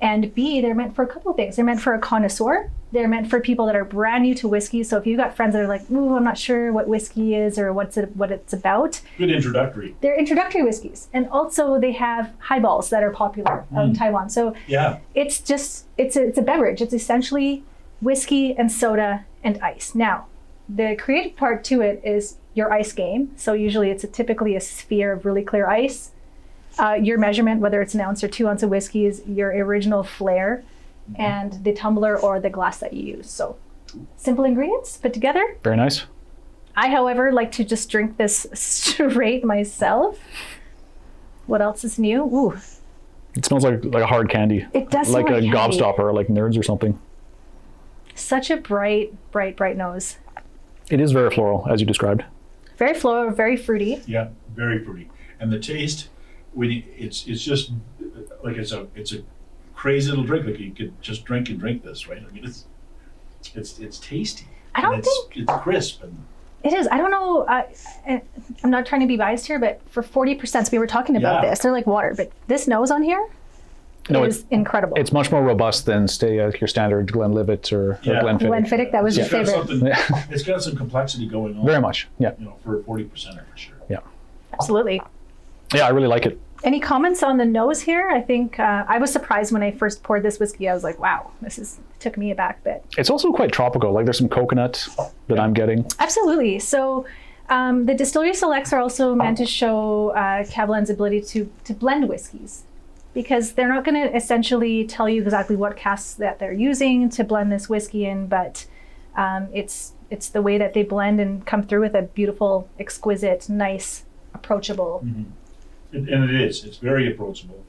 Speaker 3: And B, they're meant for a couple of things. They're meant for a connoisseur. They're meant for people that are brand new to whiskey. So if you've got friends that are like, ooh, I'm not sure what whiskey is or what it's about.
Speaker 1: Good introductory.
Speaker 3: They're introductory whiskeys. And also they have highballs that are popular out in Taiwan. So it's a beverage. It's essentially whiskey and soda and ice. Now, the creative part to it is your ice game. So usually it's typically a sphere of really clear ice. Your measurement, whether it's an ounce or 2 ounces of whiskey, is your original flair and the tumbler or the glass that you use. So simple ingredients put together.
Speaker 2: Very nice.
Speaker 3: I, however, like to just drink this straight myself. What else is new? Ooh.
Speaker 2: It smells like a hard candy.
Speaker 3: It does smell
Speaker 2: like a
Speaker 3: candy.
Speaker 2: gobstopper, like Nerds or something.
Speaker 3: Such a bright nose.
Speaker 2: It is very floral, as you described.
Speaker 3: Very floral, very fruity.
Speaker 1: Yeah, very fruity. And the taste, it's just like it's a crazy little drink. Like you could just drink this, right? I mean, it's tasty.
Speaker 3: I don't think
Speaker 1: it's crisp and.
Speaker 3: It is. I don't know. I'm not trying to be biased here, but for 40%, we were talking about this. They're like water, but this nose on here is incredible.
Speaker 2: It's much more robust than, your standard Glenlivet or Glenfiddich.
Speaker 3: Glenfiddich, that was your favorite.
Speaker 1: It's got some complexity going on.
Speaker 2: Very much, yeah.
Speaker 1: You know, for 40% for sure.
Speaker 2: Yeah.
Speaker 3: Absolutely.
Speaker 2: Yeah, I really like it.
Speaker 3: Any comments on the nose here? I think I was surprised when I first poured this whiskey. I was like, wow, took me aback a bit.
Speaker 2: It's also quite tropical. Like there's some coconut that I'm getting.
Speaker 3: Absolutely. So the Distillery Selects are also meant to show Kavalan's ability to blend whiskeys, because they're not going to essentially tell you exactly what casks that they're using to blend this whiskey in, but it's the way that they blend and come through with a beautiful, exquisite, nice, approachable.
Speaker 1: Mm-hmm. And it is. It's very approachable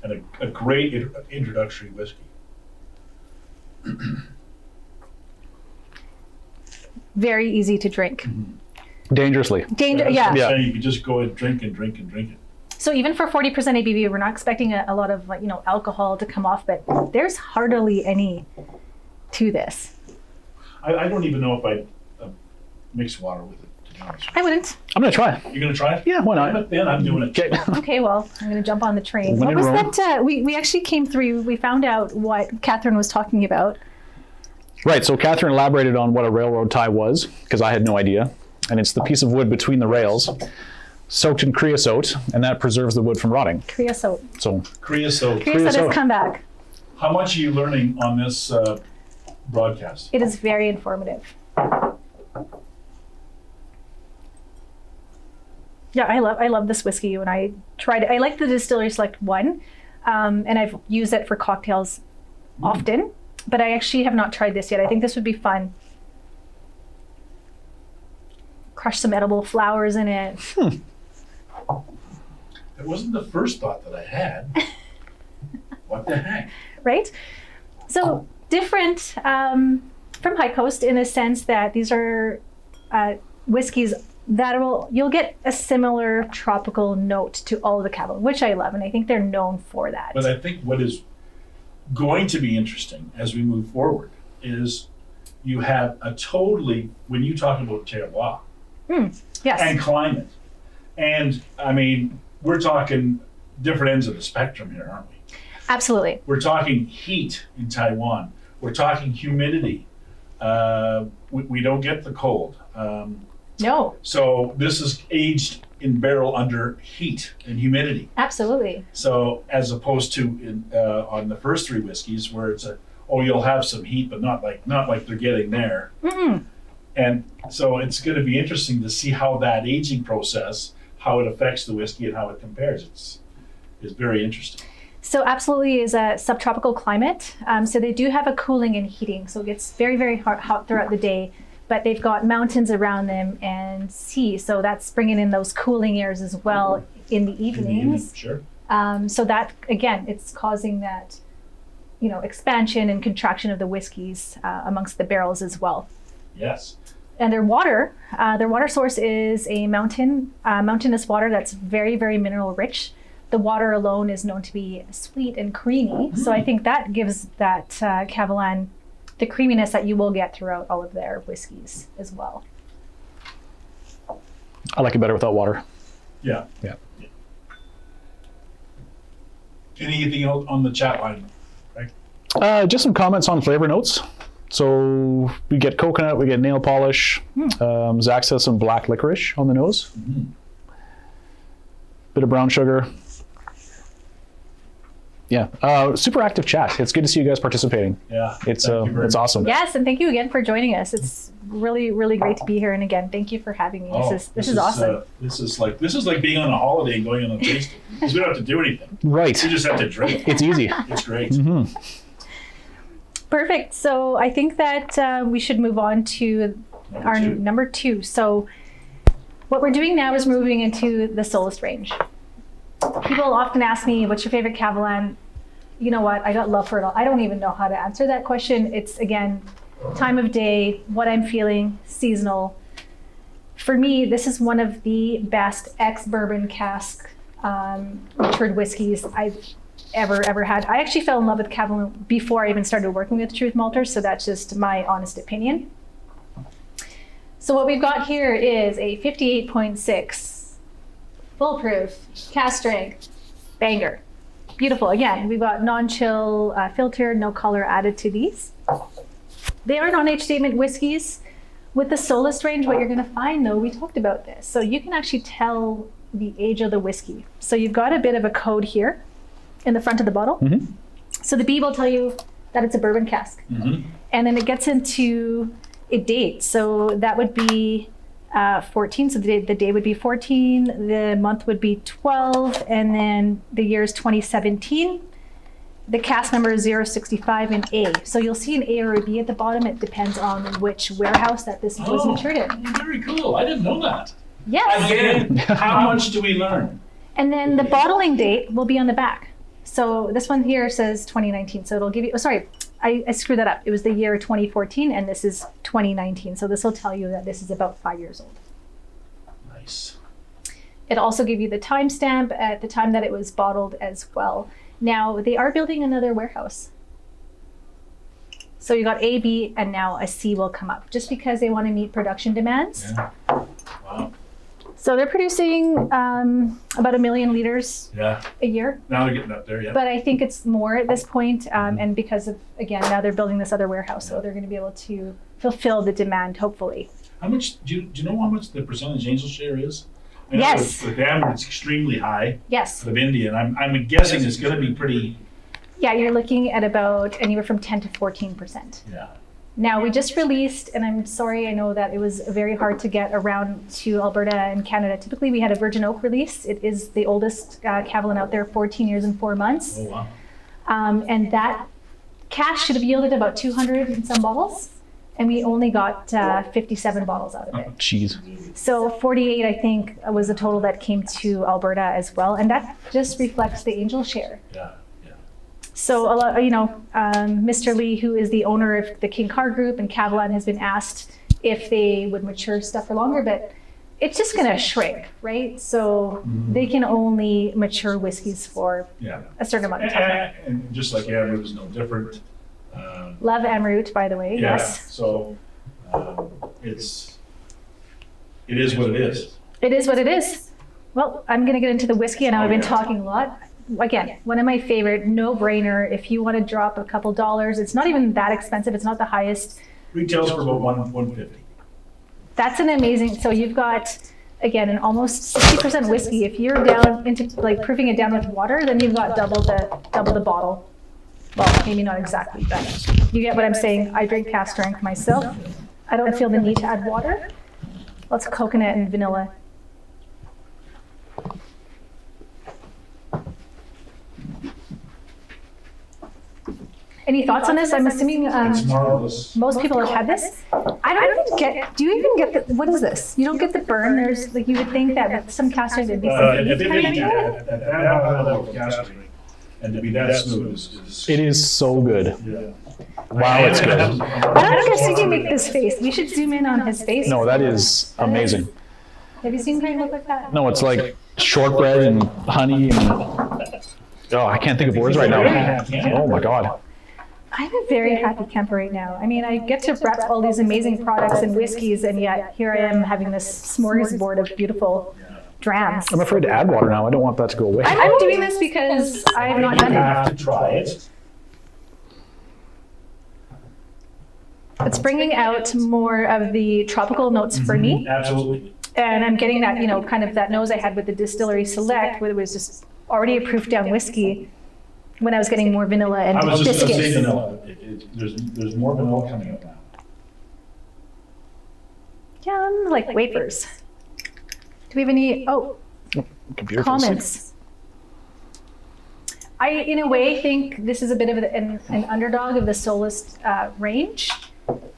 Speaker 1: and a great introductory whiskey.
Speaker 3: Very easy to drink.
Speaker 1: Mm-hmm.
Speaker 2: Dangerously.
Speaker 3: Yeah.
Speaker 1: You can just go and drink it.
Speaker 3: So even for 40% ABV, we're not expecting a lot of alcohol to come off, but there's hardly any to this.
Speaker 1: I don't even know if I'd mix water with it.
Speaker 3: I wouldn't.
Speaker 2: I'm going to try it.
Speaker 1: You're going to try it?
Speaker 2: Yeah, why not?
Speaker 1: Then I'm doing it.
Speaker 3: Okay, well, I'm going to jump on the train.
Speaker 2: When
Speaker 3: What was
Speaker 2: in Rome.
Speaker 3: that? We actually came through, we found out what Catherine was talking about.
Speaker 2: Right, so Catherine elaborated on what a railroad tie was, because I had no idea. And it's the piece of wood between the rails, soaked in creosote, and that preserves the wood from rotting.
Speaker 3: Creosote.
Speaker 2: So
Speaker 1: Creosote.
Speaker 3: Creosote has come back.
Speaker 1: How much are you learning on this broadcast?
Speaker 3: It is very informative. Yeah, I love this whiskey. When I tried it, I like the Distillery Select 1, and I've used it for cocktails often, but I actually have not tried this yet. I think this would be fun. Crush some edible flowers in it.
Speaker 1: That wasn't the first thought that I had. What the heck?
Speaker 3: Right? So different from High Coast in the sense that these are whiskeys that you'll get a similar tropical note to all of the Kavalan, which I love, and I think they're known for that.
Speaker 1: But I think what is going to be interesting as we move forward is you have a totally, when you talk about terroir
Speaker 3: Yes.
Speaker 1: and climate, and I mean, we're talking different ends of the spectrum here, aren't we?
Speaker 3: Absolutely.
Speaker 1: We're talking heat in Taiwan. We're talking humidity. We don't get the cold.
Speaker 3: No.
Speaker 1: So this is aged in barrel under heat and humidity.
Speaker 3: Absolutely.
Speaker 1: So as opposed to on the first three whiskeys where it's you'll have some heat, but not like they're getting there.
Speaker 3: Mm-mm.
Speaker 1: And so it's going to be interesting to see how that aging process, how it affects the whiskey and how it compares. It's very interesting.
Speaker 3: So absolutely is a subtropical climate. So they do have a cooling and heating. So it gets very, very hot throughout the day, but they've got mountains around them and sea. So that's bringing in those cooling airs as well in the evenings.
Speaker 1: Sure.
Speaker 3: So that, again, it's causing that, expansion and contraction of the whiskeys amongst the barrels as well.
Speaker 1: Yes.
Speaker 3: And their water source is a mountainous water that's very, very mineral rich. The water alone is known to be sweet and creamy. So I think that gives that Kavalan the creaminess that you will get throughout all of their whiskeys as well.
Speaker 2: I like it better without water.
Speaker 1: Yeah.
Speaker 2: Yeah.
Speaker 1: Anything else on the chat line? Right?
Speaker 2: Just some comments on flavor notes. So we get coconut, we get nail polish. Zach says some black licorice on the nose. Bit of brown sugar. Yeah, super active chat. It's good to see you guys participating.
Speaker 1: Yeah.
Speaker 2: It's awesome.
Speaker 3: Yes, and thank you again for joining us. It's really, really great to be here. And again, thank you for having me. This is awesome.
Speaker 1: This is like being on a holiday and going on a tasting. Because we don't have to do anything.
Speaker 2: Right.
Speaker 1: We just have to drink.
Speaker 2: It's easy.
Speaker 1: It's great.
Speaker 3: Perfect. So I think that we should move on to our number 2. So what we're doing now is moving into the Solist range. People often ask me, what's your favorite Kavalan? You know what? I got love for it all. I don't even know how to answer that question. It's, again, time of day, what I'm feeling, seasonal. For me, this is one of the best ex-bourbon cask matured whiskeys I've ever had. I actually fell in love with Kavalan before I even started working with Truth Malters, so that's just my honest opinion. So what we've got here is a 58.6 full-proof, cask strength, banger. Beautiful. Again, we've got non-chill filter, no color added to these. They are non-age statement whiskeys. With the Solist range, what you're going to find, though, we talked about this. So you can actually tell the age of the whiskey. So you've got a bit of a code here in the front of the bottle. So the B will tell you that it's a bourbon cask. And then it gets into a date. So that would be 14, so the day would be 14, the month would be 12, and then the year is 2017. The cask number is 065 in A. So you'll see an A or a B at the bottom. It depends on which warehouse that this was matured in.
Speaker 1: Very cool. I didn't know that.
Speaker 3: Yes.
Speaker 1: Again, how much do we learn?
Speaker 3: And then the bottling date will be on the back. So this one here says 2019. So it'll give you, I screwed that up. It was the year 2014, and this is 2019. So this will tell you that this is about 5 years old.
Speaker 1: Nice.
Speaker 3: It'll also give you the timestamp at the time that it was bottled as well. Now, they are building another warehouse. So you got A, B, and now a C will come up, just because they want to meet production demands.
Speaker 1: Yeah. Wow.
Speaker 3: So they're producing about 1 million liters a year.
Speaker 1: Now they're getting up there, yeah.
Speaker 3: But I think it's more at this point, and because of, again, now they're building this other warehouse, so they're going to be able to fulfill the demand, hopefully.
Speaker 1: How much, do you know how much the percentage angel share is? I know
Speaker 3: Yes.
Speaker 1: With them, it's extremely high.
Speaker 3: Yes.
Speaker 1: Of India, and I'm guessing it's going to be pretty.
Speaker 3: Yeah, you're looking at about anywhere from 10 to 14%.
Speaker 1: Yeah.
Speaker 3: Now, we just released, and I'm sorry, I know that it was very hard to get around to Alberta and Canada. Typically, we had a Virgin Oak release. It is the oldest Kavalan out there, 14 years and 4 months.
Speaker 1: Oh, wow.
Speaker 3: And that cask should have yielded about 200 and some bottles, and we only got 57 bottles out of it.
Speaker 2: Jeez.
Speaker 3: So 48, I think, was the total that came to Alberta as well, and that just reflects the angel share.
Speaker 1: Yeah, yeah.
Speaker 3: So a lot, Mr. Lee, who is the owner of the King Car Group and Kavalan, has been asked if they would mature stuff for longer, but it's just going to shrink, right? So they can only mature whiskeys for a certain amount of time.
Speaker 1: And just like Amroot is no different.
Speaker 3: Love Amroot, by the way. Yes.
Speaker 1: So it is what it is.
Speaker 3: It is what it is. Well, I'm going to get into the whiskey, and I've been talking a lot. Again, one of my favorite, no-brainer. If you want to drop a couple dollars, it's not even that expensive. It's not the highest.
Speaker 1: Retails for about $150.
Speaker 3: That's an amazing. So you've got, again, an almost 60% whiskey. If you're down into like proofing it down with water, then you've got double the bottle. Well, maybe not exactly, but you get what I'm saying. I drink cask strength myself. I don't feel the need to add water. Lots of coconut and vanilla. Any thoughts on this? I'm assuming
Speaker 1: It's marvelous.
Speaker 3: most people have had this. I don't even get. Do you even get the? What is this? You don't get the burn. There's like you would think that with some cask strength it'd be some kind of
Speaker 1: At that level of cask strength, and to be that smooth is
Speaker 2: It is so good.
Speaker 1: yeah.
Speaker 2: Wow, it's good.
Speaker 3: I don't guess you can make this face. We should zoom in on his face.
Speaker 2: No, that is amazing.
Speaker 3: Have you seen Craig look like that?
Speaker 2: No, it's like shortbread and honey and I can't think of words right now. Oh my God.
Speaker 3: I'm a very happy camper right now. I mean, I get to rep all these amazing products and whiskeys, and yet here I am having this smorgasbord of beautiful drams.
Speaker 2: I'm afraid to add water now. I don't want that to go away.
Speaker 3: I'm doing this because I have not
Speaker 1: You
Speaker 3: done it.
Speaker 1: have to try it.
Speaker 3: It's bringing out more of the tropical notes for me.
Speaker 1: Absolutely.
Speaker 3: And I'm getting that, kind of that nose I had with the Distillery Select, where it was just already a proof down whiskey, when I was getting more vanilla and
Speaker 1: I was just going to say
Speaker 3: biscuits.
Speaker 1: vanilla. There's more vanilla coming up now.
Speaker 3: Yum, like wafers. Do we have any,
Speaker 2: Computer
Speaker 3: comments? I, in a way, think this is a bit of an underdog of the Solist range,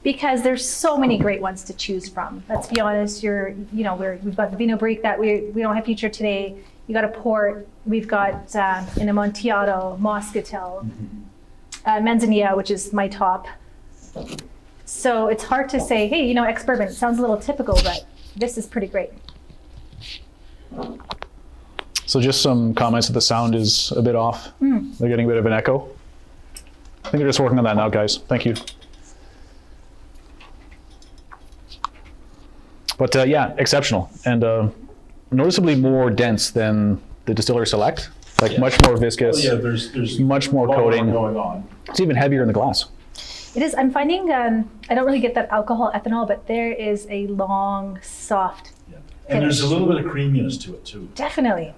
Speaker 3: because there's so many great ones to choose from. Let's be honest. We've got the Vino Brick that we don't have featured today. You got a port. We've got an Amontillado, Moscatel, Manzanilla, which is my top. So it's hard to say, hey, ex-bourbon. It sounds a little typical, but this is pretty great.
Speaker 2: So just some comments that the sound is a bit off. They're getting a bit of an echo. I think they're just working on that now, guys. Thank you. But yeah, exceptional. And noticeably more dense than the Distillery Select. Like much more viscous.
Speaker 1: Yeah, there's
Speaker 2: much more
Speaker 1: a lot
Speaker 2: coating.
Speaker 1: going on.
Speaker 2: It's even heavier in the glass.
Speaker 3: It is. I'm finding I don't really get that alcohol ethanol, but there is a long, soft.
Speaker 1: Yeah. And there's a little bit of creaminess to it too.
Speaker 3: Definitely.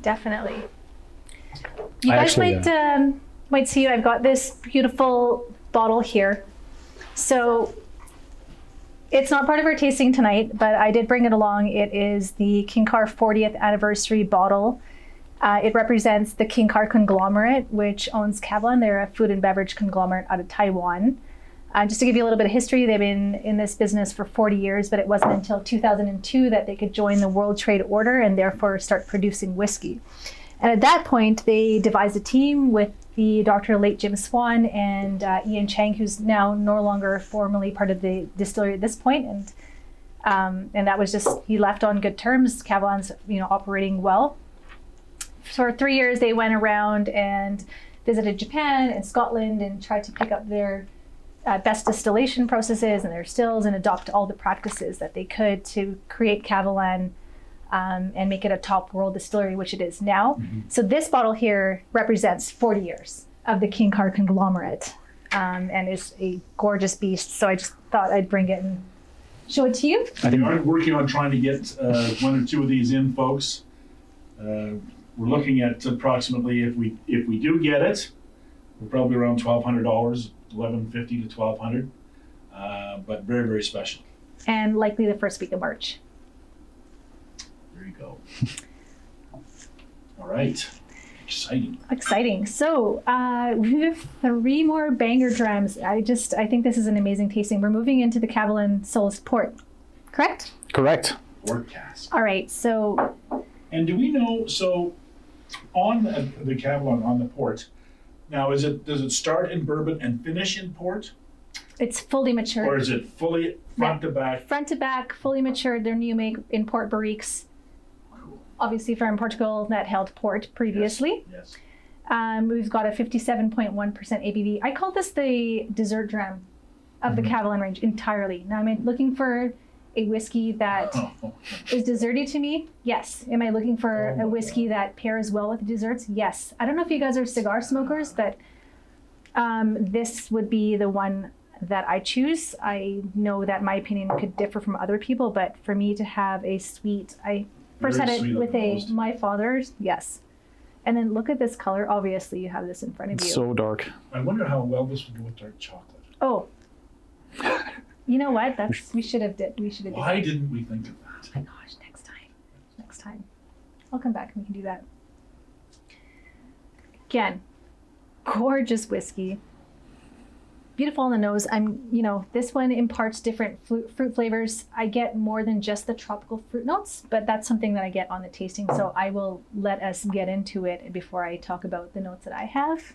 Speaker 3: Definitely. You
Speaker 2: I
Speaker 3: guys
Speaker 2: actually,
Speaker 3: might see I've got this beautiful bottle here. So it's not part of our tasting tonight, but I did bring it along. It is the King Car 40th anniversary bottle. It represents the King Car conglomerate, which owns Kavalan. They're a food and beverage conglomerate out of Taiwan. Just to give you a little bit of history, they've been in this business for 40 years, but it wasn't until 2002 that they could join the World Trade Order and therefore start producing whiskey. And at that point, they devised a team with the Dr. late Jim Swan and Ian Chang, who's now no longer formally part of the distillery at this point. And that was just, he left on good terms. Kavalan's, operating well. For 3 years, they went around and visited Japan and Scotland and tried to pick up their best distillation processes and their stills and adopt all the practices that they could to create Kavalan and make it a top world distillery, which it is now. So this bottle here represents 40 years of the King Car conglomerate and is a gorgeous beast. So I just thought I'd bring it and show it to you.
Speaker 1: We are working on trying to get one or two of these in, folks. We're looking at approximately, if we do get it, we're probably around $1,200, $1,150 to $1,200, but very, very special.
Speaker 3: And likely the first week of March.
Speaker 1: There you go. All right. Exciting.
Speaker 3: Exciting. So we have 3 more banger drams. I think this is an amazing tasting. We're moving into the Kavalan Solist Port, correct?
Speaker 2: Correct.
Speaker 1: Port cask.
Speaker 3: All right. So
Speaker 1: And do we know, so On the Kavalan, on the port, now does it start in bourbon and finish in port?
Speaker 3: It's fully matured.
Speaker 1: Or is it fully front to back?
Speaker 3: Front to back, fully matured. They're new make in port barriques. Obviously from Portugal that held port previously.
Speaker 1: Yes.
Speaker 3: We've got a 57.1% ABV. I call this the dessert dram of the Kavalan range entirely. Now, am I looking for a whiskey that is desserty to me? Yes. Am I looking for a whiskey that pairs well with desserts? Yes. I don't know if you guys are cigar smokers, but this would be the one that I choose. I know that my opinion could differ from other people, but for me to have a sweet, I first
Speaker 1: Very
Speaker 3: had
Speaker 1: sweet
Speaker 3: it with
Speaker 1: almost.
Speaker 3: my father's, yes. And then look at this color. Obviously, you have this in front of you.
Speaker 2: It's so dark.
Speaker 1: I wonder how well this would go with dark chocolate.
Speaker 3: Oh, you know what? We should have did.
Speaker 1: Why didn't we think of that?
Speaker 3: Oh my gosh! Next time, I'll come back and we can do that. Again, gorgeous whiskey. Beautiful on the nose. This one imparts different fruit flavors. I get more than just the tropical fruit notes, but that's something that I get on the tasting. So I will let us get into it before I talk about the notes that I have.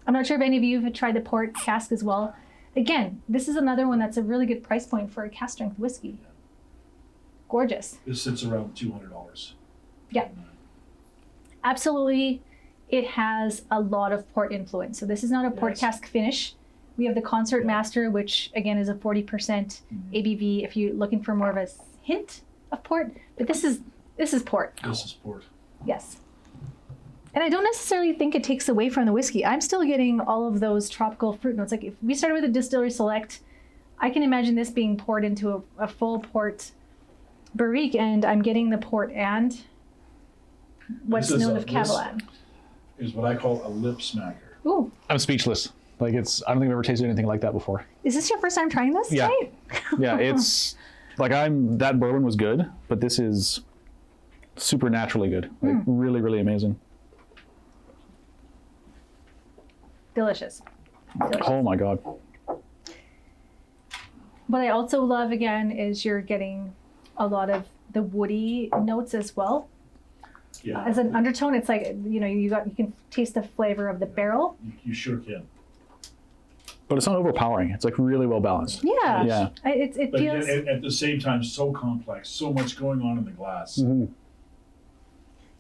Speaker 3: I'm not sure if any of you have tried the port cask as well. Again, this is another one that's a really good price point for a cask strength whiskey. Gorgeous.
Speaker 1: This sits around $200.
Speaker 3: Yeah. Absolutely. It has a lot of port influence. So this is not a port
Speaker 1: Yes.
Speaker 3: cask finish. We have the Concert Master, which again is a 40% ABV if you're looking for more of a hint of port. But this is port.
Speaker 1: This is port.
Speaker 3: Yes. And I don't necessarily think it takes away from the whiskey. I'm still getting all of those tropical fruit notes. Like if we started with a Distillery Select, I can imagine this being poured into a full port barrique, and I'm getting the port and what's
Speaker 1: This is
Speaker 3: known
Speaker 1: a-
Speaker 3: of Kavalan.
Speaker 1: Is what I call a lip smacker.
Speaker 3: Ooh,
Speaker 2: I'm speechless. Like I don't think I've ever tasted anything like that before.
Speaker 3: is this your first time trying this?
Speaker 2: Yeah.
Speaker 3: Right?
Speaker 2: Yeah, it's like that bourbon was good, but this is supernaturally good. Like really, really amazing.
Speaker 3: Delicious.
Speaker 2: Oh my God.
Speaker 3: What I also love again is you're getting a lot of the woody notes as well.
Speaker 1: Yeah.
Speaker 3: As an undertone, it's like you can taste the flavor of the barrel.
Speaker 1: You sure can.
Speaker 2: But it's not overpowering. It's like really well balanced.
Speaker 3: Yeah.
Speaker 2: Yeah.
Speaker 3: It
Speaker 1: But
Speaker 3: feels.
Speaker 1: at the same time, so complex, so much going on in the glass.
Speaker 2: Mm-hmm.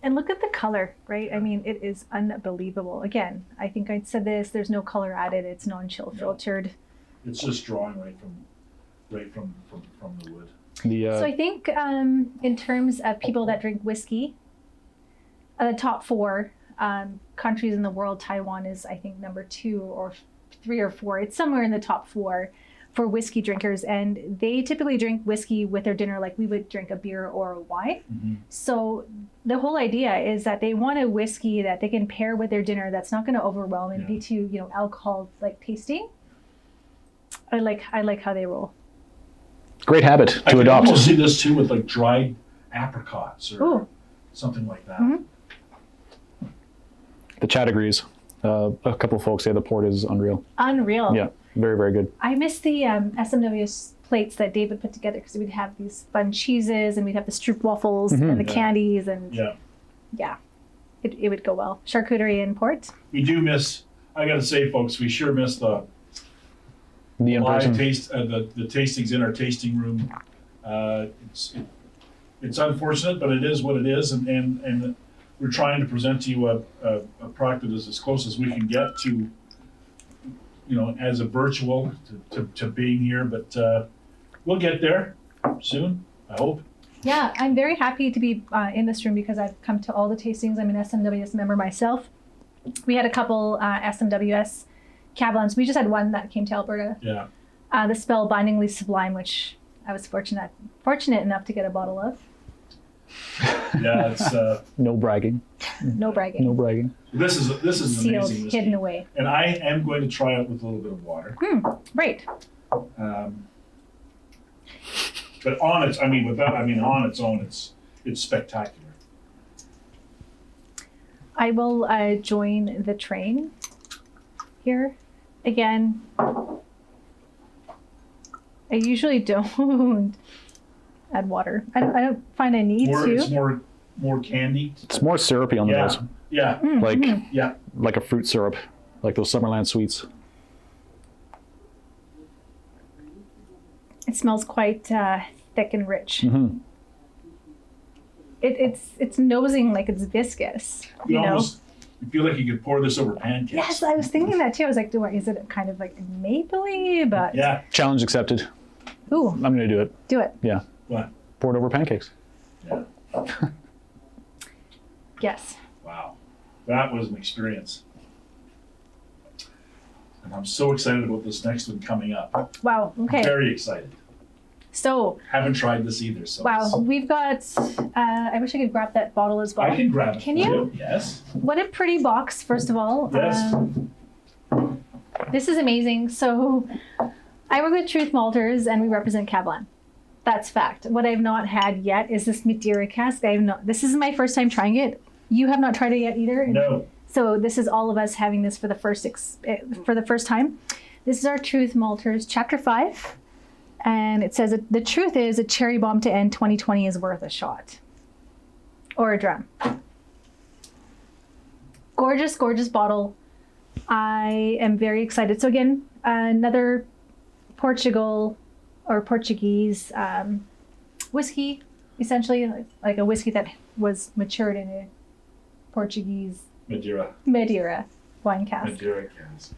Speaker 3: And look at the color, right? I mean, it is unbelievable. Again, I think I said this. There's no color added. It's non-chill filtered.
Speaker 1: It's just drawing right from the wood.
Speaker 3: So I think in terms of people that drink whiskey, the top 4 countries in the world, Taiwan is I think number 2 or 3 or 4. It's somewhere in the top 4 for whiskey drinkers, and they typically drink whiskey with their dinner like we would drink a beer or a wine.
Speaker 1: Mm-hmm.
Speaker 3: So the whole idea is that they want a whiskey that they can pair with their dinner that's not going to overwhelm and be too alcohol like tasting. I like how they roll.
Speaker 2: Great habit
Speaker 1: I
Speaker 2: to
Speaker 1: can
Speaker 2: adopt.
Speaker 1: almost see this too with like dried apricots or
Speaker 3: Ooh.
Speaker 1: something like that.
Speaker 3: Mm-hmm.
Speaker 2: The chat agrees. A couple of folks say the port is unreal.
Speaker 3: Unreal.
Speaker 2: Yeah, very, very good.
Speaker 3: I miss the SMW plates that David put together because we'd have these fun cheeses and we'd have the stroop waffles and the candies and
Speaker 1: Yeah.
Speaker 3: It would go well. Charcuterie and port.
Speaker 1: We do miss, I got to say, folks, we sure miss the
Speaker 2: The
Speaker 1: live
Speaker 2: in-person.
Speaker 1: the tastings in our tasting room. It's unfortunate, but it is what it is, and we're trying to present to you a product that is as close as we can get to, as a virtual to being here. But we'll get there soon, I hope.
Speaker 3: Yeah, I'm very happy to be in this room because I've come to all the tastings. I'm an SMWS member myself. We had a couple SMWS Kavalans. We just had one that came to Alberta.
Speaker 1: Yeah.
Speaker 3: The Spellbindingly Sublime, which I was fortunate enough to get a bottle of.
Speaker 1: Yeah, it's
Speaker 2: No bragging.
Speaker 3: No bragging.
Speaker 2: No bragging.
Speaker 1: this is an
Speaker 3: Sealed,
Speaker 1: amazing whiskey.
Speaker 3: hidden away.
Speaker 1: And I am going to try it with a little bit of water.
Speaker 3: Right.
Speaker 1: But on its own, it's spectacular.
Speaker 3: I will join the train here. Again, I usually don't add water. I don't find I need to.
Speaker 1: It's more candy.
Speaker 2: It's more syrupy on the nose.
Speaker 1: Yeah.
Speaker 2: like
Speaker 1: Yeah.
Speaker 2: like a fruit syrup, like those Summerland sweets.
Speaker 3: It smells quite thick and rich.
Speaker 2: Mm-hmm.
Speaker 3: It's nosing like it's viscous.
Speaker 1: You feel like you could pour this over pancakes.
Speaker 3: Yes, I was thinking that too. I was like, is it kind of like mapley? But
Speaker 1: Yeah.
Speaker 2: Challenge accepted.
Speaker 3: ooh,
Speaker 2: I'm gonna do it.
Speaker 3: do it.
Speaker 2: Yeah.
Speaker 1: What?
Speaker 2: Pour it over pancakes.
Speaker 1: Yeah.
Speaker 3: Yes.
Speaker 1: Wow. That was an experience. And I'm so excited about this next one coming up.
Speaker 3: Wow. Okay.
Speaker 1: Very excited.
Speaker 3: So
Speaker 1: Haven't tried this either. So
Speaker 3: wow, we've got. I wish I could grab that bottle as well.
Speaker 1: I can grab it.
Speaker 3: Can
Speaker 1: for
Speaker 3: you?
Speaker 1: Yes.
Speaker 3: What a pretty box, first of all.
Speaker 1: Yes.
Speaker 3: This is amazing. So I work with Truth Malters and we represent Kavalan. That's fact. What I've not had yet is this Madeira cask. This is my first time trying it. You have not tried it yet either?
Speaker 1: No.
Speaker 3: So this is all of us having this for the first time. This is our Truth Malters, Chapter 5. And it says, the truth is a cherry bomb to end 2020 is worth a shot. Or a dram. Gorgeous, gorgeous bottle. I am very excited. So again, another Portuguese whiskey, essentially like a whiskey that was matured in a Portuguese Madeira wine cask.
Speaker 1: Madeira cask.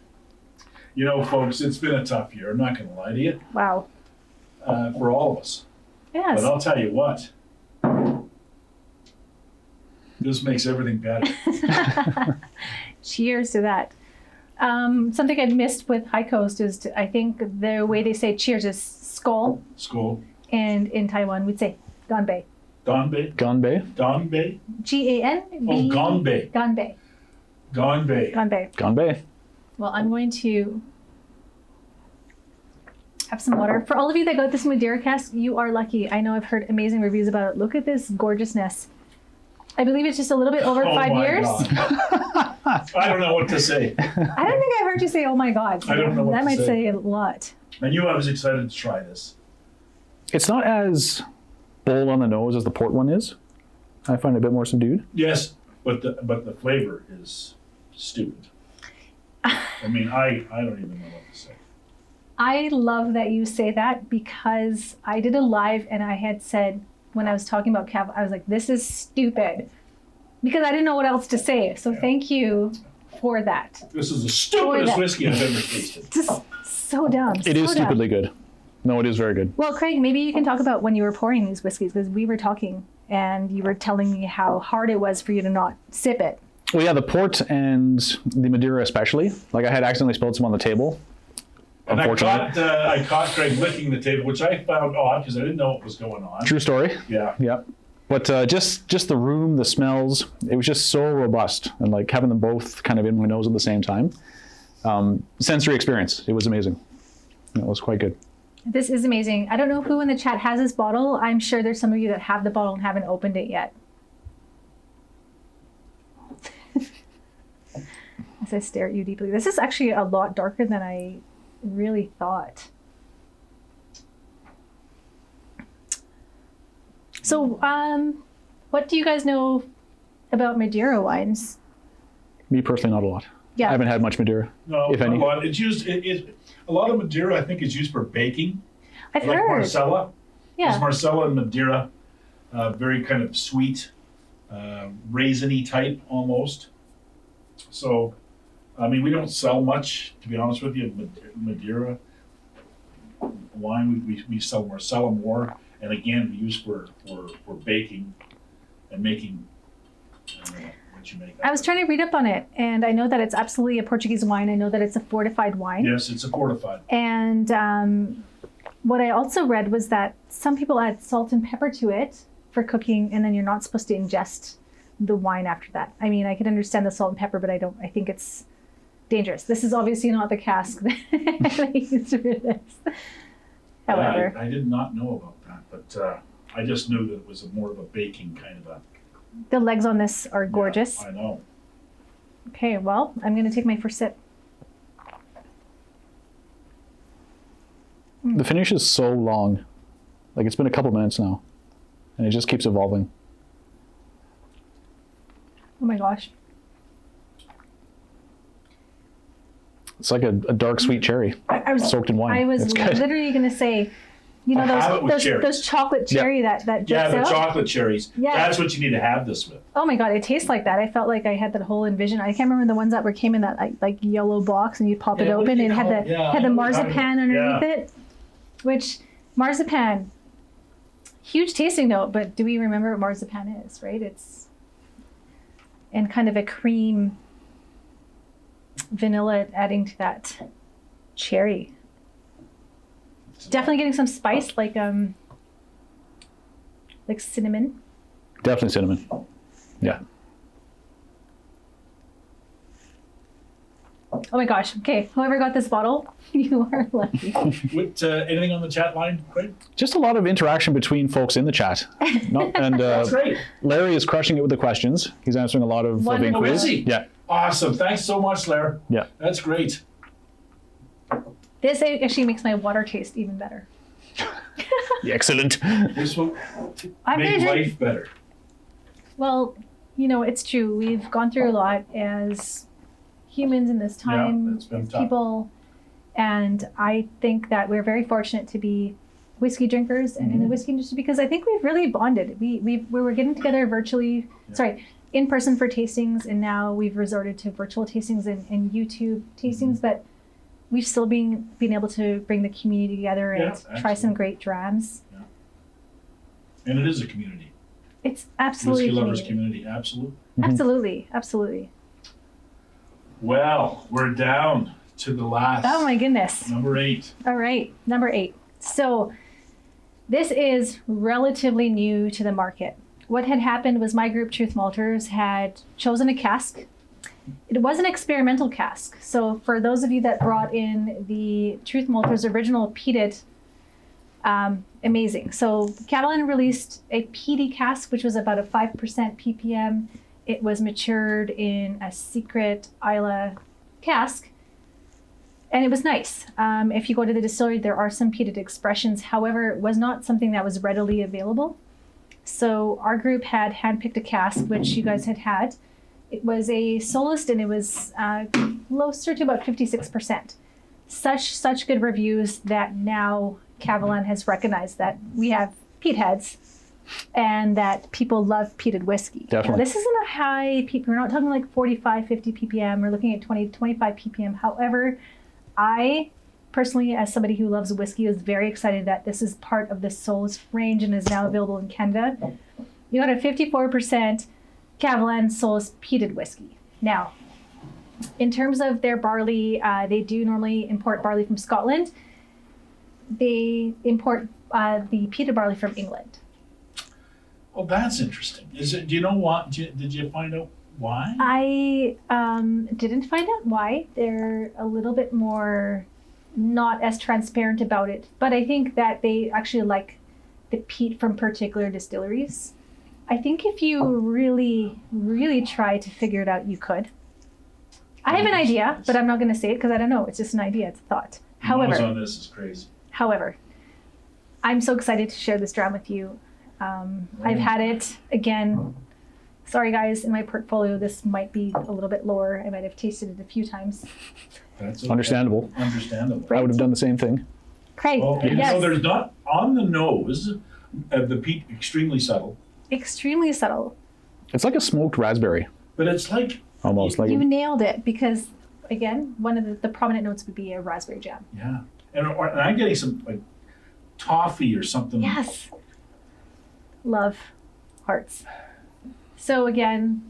Speaker 1: You know, folks, it's been a tough year. I'm not going to lie to you.
Speaker 3: Wow.
Speaker 1: For all of us.
Speaker 3: Yes.
Speaker 1: But I'll tell you what. This makes everything better.
Speaker 3: Cheers to that. Something I'd missed with High Coast is I think the way they say cheers is skull.
Speaker 1: Skull.
Speaker 3: And in Taiwan, we'd say ganbei.
Speaker 1: Ganbei.
Speaker 2: Ganbei.
Speaker 1: Ganbei.
Speaker 3: Ganbei.
Speaker 1: Oh, ganbei.
Speaker 3: Ganbei.
Speaker 1: Ganbei.
Speaker 3: Ganbei.
Speaker 2: Ganbei.
Speaker 3: Well, I'm going to have some water. For all of you that got this Madeira cask, you are lucky. I know I've heard amazing reviews about it. Look at this gorgeousness. I believe it's just a little bit over 5 years.
Speaker 1: God. I don't know what to say.
Speaker 3: I don't think I heard you say, oh my God.
Speaker 1: I don't know what
Speaker 3: that
Speaker 1: to
Speaker 3: might
Speaker 1: say.
Speaker 3: say a lot.
Speaker 1: I knew I was excited to try this.
Speaker 2: It's not as bold on the nose as the port one is. I find it a bit more subdued.
Speaker 1: Yes, but the flavor is stupid. I mean, I don't even know what to say.
Speaker 3: I love that you say that because I did a live and I had said, when I was talking about Cav, I was like, this is stupid. Because I didn't know what else to say. So thank you for that.
Speaker 1: This is the stupidest whiskey I've ever tasted.
Speaker 3: Just so dumb.
Speaker 2: It is
Speaker 3: so dumb.
Speaker 2: stupidly good. No, it is very good.
Speaker 3: Well, Craig, maybe you can talk about when you were pouring these whiskeys, because we were talking and you were telling me how hard it was for you to not sip it.
Speaker 2: Well, yeah, the port and the Madeira especially. Like I had accidentally spilled some on the table.
Speaker 1: And
Speaker 2: Unfortunately.
Speaker 1: I caught Craig licking the table, which I found odd because I didn't know what was going on.
Speaker 2: True story.
Speaker 1: Yeah.
Speaker 2: Yeah. But just the room, the smells, it was just so robust. And like having them both kind of in my nose at the same time. Sensory experience. It was amazing. It was quite good.
Speaker 3: This is amazing. I don't know who in the chat has this bottle. I'm sure there's some of you that have the bottle and haven't opened it yet. As I stare at you deeply. This is actually a lot darker than I really thought. So, what do you guys know about Madeira wines?
Speaker 2: Me personally, not a lot.
Speaker 3: Yeah.
Speaker 2: I haven't had much Madeira,
Speaker 1: No,
Speaker 2: if any.
Speaker 1: a lot. It's used. A lot of Madeira, I think, is used for baking.
Speaker 3: I've
Speaker 1: Like
Speaker 3: heard.
Speaker 1: Marcella.
Speaker 3: Yeah.
Speaker 1: There's Marcella and Madeira, very kind of sweet, raisiny type almost. So, I mean, we don't sell much, to be honest with you, Madeira wine. We sell Marcella more, and again, we use for baking and making. I don't know what you make.
Speaker 3: I was trying to read up on it, and I know that it's absolutely a Portuguese wine. I know that it's a fortified wine.
Speaker 1: Yes, it's a fortified.
Speaker 3: And what I also read was that some people add salt and pepper to it for cooking, and then you're not supposed to ingest the wine after that. I mean, I could understand the salt and pepper, but I think it's dangerous. This is obviously not the cask that I used for this. However.
Speaker 1: I did not know about that, but I just knew that it was more of a baking kind of a.
Speaker 3: The legs on this are gorgeous.
Speaker 1: Yeah, I know.
Speaker 3: Okay, well, I'm going to take my first sip.
Speaker 2: The finish is so long. Like it's been a couple minutes now. And it just keeps evolving.
Speaker 3: Oh my gosh.
Speaker 2: It's like a dark sweet cherry
Speaker 3: I was
Speaker 2: soaked in wine.
Speaker 3: I was
Speaker 2: It's good.
Speaker 3: literally going to say, you know,
Speaker 1: I have it with
Speaker 3: those
Speaker 1: cherries.
Speaker 3: chocolate cherry that
Speaker 1: Yeah,
Speaker 3: drips
Speaker 1: the
Speaker 3: out.
Speaker 1: chocolate cherries.
Speaker 3: Yeah.
Speaker 1: That's what you need to have this with.
Speaker 3: Oh my God, it tastes like that. I felt like I had that whole envision. I can't remember the ones that came in that like yellow box and you pop it
Speaker 1: Yeah, what
Speaker 3: open
Speaker 1: do
Speaker 3: and
Speaker 1: you
Speaker 3: it had
Speaker 1: call
Speaker 3: the
Speaker 1: it? Yeah, I
Speaker 3: had the
Speaker 1: know what you're
Speaker 3: marzipan
Speaker 1: talking about.
Speaker 3: underneath
Speaker 1: Yeah.
Speaker 3: it. Which marzipan, huge tasting note, but do we remember what marzipan is? Right? It's and kind of a cream vanilla adding to that cherry. Definitely getting some spice like cinnamon.
Speaker 2: Definitely cinnamon. Yeah.
Speaker 3: Oh my gosh. Okay, whoever got this bottle, you are lucky.
Speaker 1: What, anything on the chat line, Craig?
Speaker 2: Just a lot of interaction between folks in the chat. And
Speaker 1: That's great.
Speaker 2: Larry is crushing it with the questions. He's answering a lot of
Speaker 3: Wonderful.
Speaker 2: inquiries.
Speaker 1: Oh, is he?
Speaker 2: Yeah.
Speaker 1: Awesome. Thanks so much, Larry.
Speaker 2: Yeah.
Speaker 1: That's great.
Speaker 3: This actually makes my water taste even better.
Speaker 2: Excellent.
Speaker 1: This will
Speaker 3: I'm
Speaker 1: make
Speaker 3: gonna drink.
Speaker 1: life better.
Speaker 3: Well, you know, it's true. We've gone through a lot as humans in this time,
Speaker 1: it's been
Speaker 3: as
Speaker 1: tough.
Speaker 3: people, and I think that we're very fortunate to be whiskey drinkers and in the whiskey industry because I think we've really bonded. We were getting together virtually, in person for tastings, and now we've resorted to virtual tastings and YouTube tastings, but we've still been able to bring the community together and try some
Speaker 1: absolutely.
Speaker 3: great drams.
Speaker 1: And it is a community.
Speaker 3: It's absolutely
Speaker 1: Whiskey lovers
Speaker 3: community.
Speaker 1: community. Absolutely.
Speaker 3: Absolutely, absolutely.
Speaker 1: Well, we're down to the last.
Speaker 3: Oh my goodness.
Speaker 1: Number 8.
Speaker 3: All right, number 8. So this is relatively new to the market. What had happened was my group, Truth Malters, had chosen a cask. It was an experimental cask. So for those of you that brought in the Truth Malters original peated, amazing. So Kavalan released a peaty cask, which was about a 5% ppm. It was matured in a secret Isla cask. And it was nice. If you go to the distillery, there are some peated expressions. However, it was not something that was readily available. So our group had handpicked a cask, which you guys had. It was a Solist, and it was closer to about 56%. Such good reviews that now Kavalan has recognized that we have peat heads and that people love peated whiskey.
Speaker 2: Definitely.
Speaker 3: Now, this isn't a high peat. We're not talking like 45, 50 ppm. We're looking at 20, 25 ppm. However, I personally, as somebody who loves whiskey, is very excited that this is part of the Solist range and is now available in Canada. You got a 54% Kavalan Solist peated whiskey. Now, in terms of their barley, they do normally import barley from Scotland. They import the peated barley from England.
Speaker 1: Oh, that's interesting. Is it? Do you know what? Did you find out why?
Speaker 3: I didn't find out why. They're a little bit more not as transparent about it, but I think that they actually like the peat from particular distilleries. I think if you really, really try to figure it out, you could. I have an idea, but I'm not going to say it because I don't know. It's just an idea. It's a thought.
Speaker 1: Nose on this is crazy.
Speaker 3: However, I'm so excited to share this dram with you. I've had it again. Sorry, guys, in my portfolio, this might be a little bit lower. I might have tasted it a few times.
Speaker 1: That's okay.
Speaker 2: Understandable.
Speaker 1: Understandable.
Speaker 3: Right.
Speaker 2: I would have done the same thing.
Speaker 3: Craig,
Speaker 1: Well,
Speaker 3: yes,
Speaker 1: so there's not on the nose the peat extremely subtle,
Speaker 3: extremely subtle.
Speaker 2: It's like a smoked raspberry,
Speaker 1: but it's like
Speaker 2: almost. Like
Speaker 3: You nailed it because, again, one of the prominent notes would be a raspberry jam.
Speaker 1: yeah, and I'm getting some like toffee or something.
Speaker 3: Yes. Love hearts. So again,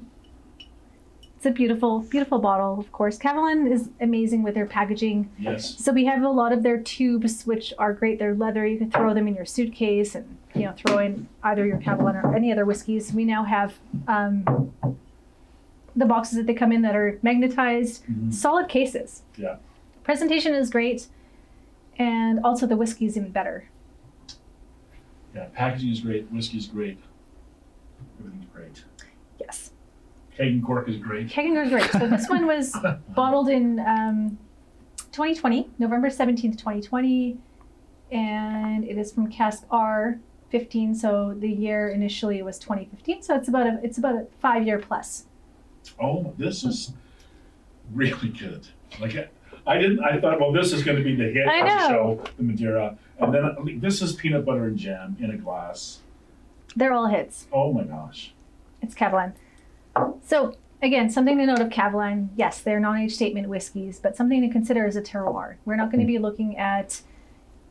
Speaker 3: it's a beautiful, beautiful bottle, of course. Kavalan is amazing with their packaging.
Speaker 1: Yes.
Speaker 3: So we have a lot of their tubes, which are great. They're leather. You can throw them in your suitcase and, throw in either your Kavalan or any other whiskeys. We now have the boxes that they come in that are magnetized, solid cases.
Speaker 1: Yeah.
Speaker 3: Presentation is great. And also the whiskey is even better.
Speaker 1: Yeah. Packaging is great. Whiskey is great. Everything's great.
Speaker 3: Yes.
Speaker 1: Keg and cork is great.
Speaker 3: Kegging is great. So this one was bottled in 2020, November 17th, 2020. And it is from cask R15. So the year initially was 2015. So it's about a 5-year plus.
Speaker 1: Oh, this is really good. Like I didn't. I thought, well, this is going to be the hit
Speaker 3: I
Speaker 1: of the
Speaker 3: know.
Speaker 1: show, the Madeira, and then this is peanut butter and jam in a glass.
Speaker 3: They're all hits.
Speaker 1: Oh my gosh.
Speaker 3: It's Kavalan. So again, something to note of Kavalan. Yes, they're non-age statement whiskeys, but something to consider is a terroir. We're not going to be looking at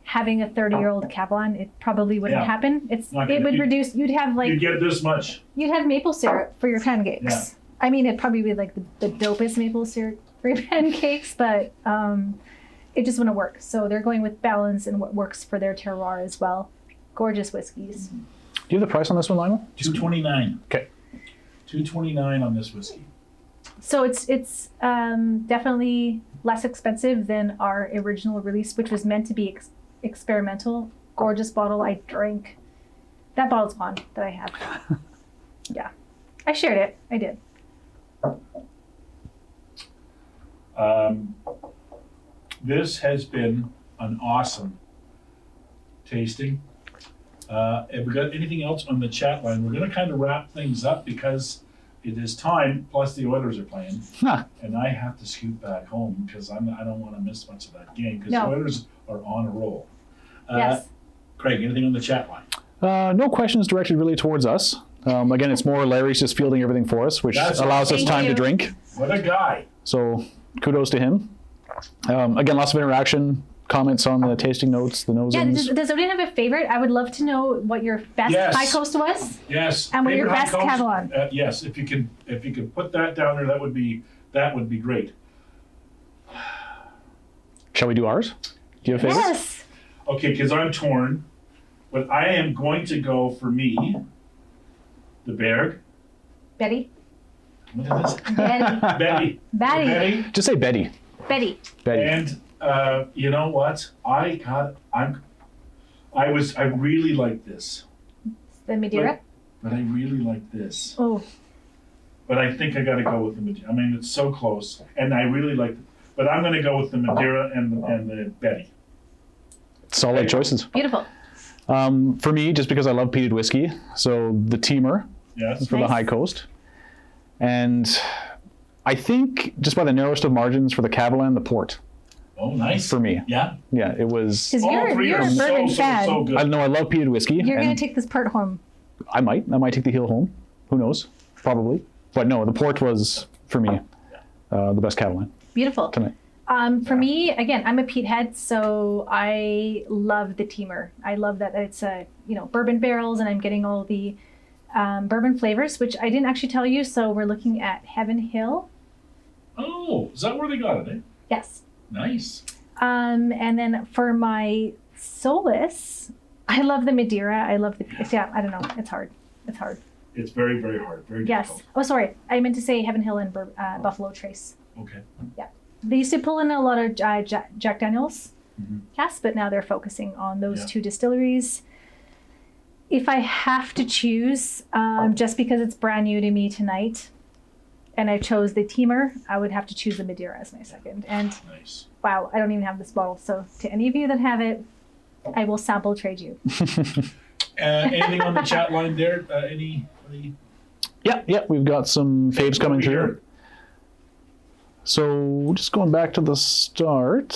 Speaker 3: having a 30-year-old Kavalan. It probably wouldn't
Speaker 1: Yeah.
Speaker 3: happen. It would reduce. You'd have
Speaker 1: You get this much.
Speaker 3: you'd have maple syrup for your pancakes.
Speaker 1: Yeah.
Speaker 3: I mean, it'd probably be like the dopest maple syrup for your pancakes, but it just wouldn't work. So they're going with balance and what works for their terroir as well. Gorgeous whiskeys.
Speaker 2: Do you have the price on this one, Lionel?
Speaker 1: $2.29.
Speaker 2: Okay.
Speaker 1: $2.29 on this whiskey.
Speaker 3: So it's definitely less expensive than our original release, which was meant to be experimental. Gorgeous bottle. I drank. That bottle's gone that I have. Yeah. I shared it. I did.
Speaker 1: This has been an awesome tasting. Have we got anything else on the chat line? We're going to kind of wrap things up because it is time, plus the Oilers are playing,
Speaker 2: Huh.
Speaker 1: and I have to scoot back home because I don't want to miss much of that game because
Speaker 3: No.
Speaker 1: the Oilers are on a roll.
Speaker 3: Yes.
Speaker 1: Craig, anything on the chat line?
Speaker 2: No questions directed really towards us. Again, it's more Larry's just fielding everything for us, which
Speaker 1: That's
Speaker 2: allows us
Speaker 3: Thank
Speaker 2: time
Speaker 3: you.
Speaker 2: to drink.
Speaker 1: What a guy.
Speaker 2: So kudos to him. Again, lots of interaction, comments on the tasting notes, the
Speaker 3: Yeah,
Speaker 2: nosings.
Speaker 3: does anyone have a favorite? I would love to know what your best
Speaker 1: Yes.
Speaker 3: high coast was.
Speaker 1: Yes.
Speaker 3: And what your
Speaker 1: Favorite
Speaker 3: best
Speaker 1: high coast?
Speaker 3: Kavalan?
Speaker 1: Yes, if you could put that down there, that would be great.
Speaker 2: Shall we do ours? Do you have favorites?
Speaker 3: Yes.
Speaker 1: Okay, because I'm torn, but I am going to go for me, the Berg.
Speaker 3: Betty.
Speaker 1: What is this?
Speaker 3: Betty.
Speaker 1: Betty.
Speaker 3: Betty.
Speaker 2: Just say Betty.
Speaker 3: Betty.
Speaker 2: Betty.
Speaker 1: And you know what? I really like this,
Speaker 3: The Madeira.
Speaker 1: but I really like this.
Speaker 3: Oh,
Speaker 1: But I think I got to go with the Madeira. I mean, it's so close, and I really like. But I'm going to go with the Madeira and the Betty.
Speaker 2: Solid choices.
Speaker 3: beautiful.
Speaker 2: For me, just because I love peated whiskey, so the Teamer
Speaker 1: Yes.
Speaker 2: for the
Speaker 3: Nice.
Speaker 2: High Coast. And I think just by the narrowest of margins for the Kavalan, the port
Speaker 1: Oh, nice.
Speaker 2: for me.
Speaker 1: Yeah.
Speaker 2: Yeah, it was.
Speaker 3: Because
Speaker 1: All
Speaker 3: you're
Speaker 1: three
Speaker 3: a
Speaker 1: are
Speaker 3: bourbon fan.
Speaker 1: so good.
Speaker 2: I know I love peated whiskey.
Speaker 3: You're
Speaker 2: and
Speaker 3: going to take this part home.
Speaker 2: I might take the heel home. Who knows? Probably. But no, the port was for me the best Kavalan
Speaker 3: Beautiful.
Speaker 2: tonight.
Speaker 3: For me, again, I'm a peat head, so I love the Teamer. I love that it's bourbon barrels, and I'm getting all the bourbon flavors, which I didn't actually tell you. So we're looking at Heaven Hill.
Speaker 1: Oh, is that where they got it? Eh?
Speaker 3: Yes.
Speaker 1: Nice.
Speaker 3: And then for my solace, I love the Madeira. I love the yeah. I don't know. It's hard. It's hard.
Speaker 1: It's very, very hard. Very
Speaker 3: Yes.
Speaker 1: difficult.
Speaker 3: Oh, sorry. I meant to say Heaven Hill and Buffalo Trace.
Speaker 1: Okay.
Speaker 3: They used to pull in a lot of Jack Daniels
Speaker 1: Mhm.
Speaker 3: casks, but now they're focusing on those
Speaker 1: Yeah.
Speaker 3: two distilleries. If I have to choose, just because it's brand new to me tonight, and I chose the Teamer, I would have to choose the Madeira as my second. And
Speaker 1: Nice.
Speaker 3: wow, I don't even have this bottle. So to any of you that have it, I will sample trade you.
Speaker 1: Anything on the chat line there? Any?
Speaker 2: Yeah, we've got some faves coming
Speaker 1: What we
Speaker 2: through.
Speaker 1: heard?
Speaker 2: So just going back to the start,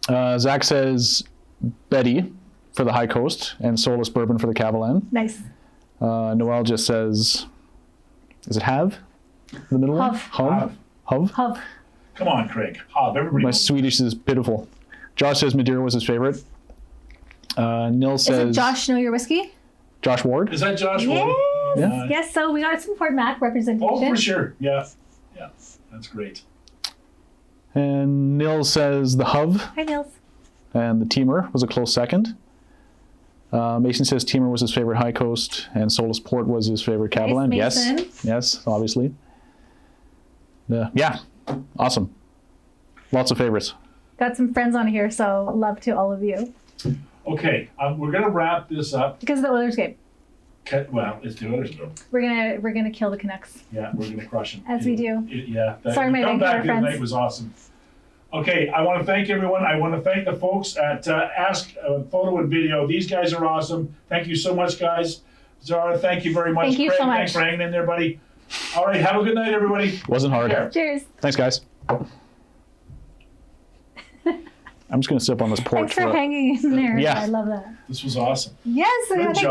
Speaker 2: Zach says Betty for the High Coast and Solus Bourbon for the Kavalan.
Speaker 3: Nice.
Speaker 2: Noel just says, is it Have? The middle one?
Speaker 3: Huv.
Speaker 2: Huv?
Speaker 3: Huv.
Speaker 1: Come on, Craig. Hob. Everybody.
Speaker 2: My
Speaker 1: knows.
Speaker 2: Swedish is pitiful. Josh says Madeira was his favorite. Nil
Speaker 3: Is
Speaker 2: says
Speaker 3: it Josh Know Your Whiskey?
Speaker 2: Josh Ward.
Speaker 1: Is that Josh?
Speaker 3: Yes.
Speaker 1: Ward?
Speaker 2: Yeah.
Speaker 3: Yes. So we got some Fort Mac representation.
Speaker 1: Oh, for sure. Yeah. Yeah. That's great.
Speaker 2: And Nil says the Huv
Speaker 3: Hi, Nils.
Speaker 2: and the Teamer was a close second. Mason says Teamer was his favorite High Coast and Solus Port was his favorite Kavalan.
Speaker 3: Mason.
Speaker 2: Yes, obviously. Yeah, awesome. Lots of favorites.
Speaker 3: Got some friends on here, so love to all of you.
Speaker 1: Okay, we're gonna wrap this up.
Speaker 3: Because of the Oilers game,
Speaker 1: Well, it's the others though.
Speaker 3: we're gonna kill the Canucks.
Speaker 1: Yeah, we're gonna crush them.
Speaker 3: As we do.
Speaker 1: Yeah.
Speaker 3: Sorry, my
Speaker 1: come
Speaker 3: Vancouver
Speaker 1: back the other
Speaker 3: friends.
Speaker 1: night was awesome. Okay, I want to thank everyone. I want to thank the folks at Ask Photo and Video. These guys are awesome. Thank you so much, guys. Zahara, thank you very much.
Speaker 3: Thank you
Speaker 1: Craig,
Speaker 3: so much.
Speaker 1: Thanks for hanging in there, buddy. All right, have a good night, everybody.
Speaker 2: Wasn't hard.
Speaker 1: Yeah.
Speaker 3: Cheers.
Speaker 2: Thanks, guys. I'm just going to sip on this port.
Speaker 3: Thanks for hanging in there.
Speaker 2: Yeah.
Speaker 3: I love that.
Speaker 1: This was awesome.
Speaker 3: Yes.
Speaker 1: Good
Speaker 3: I think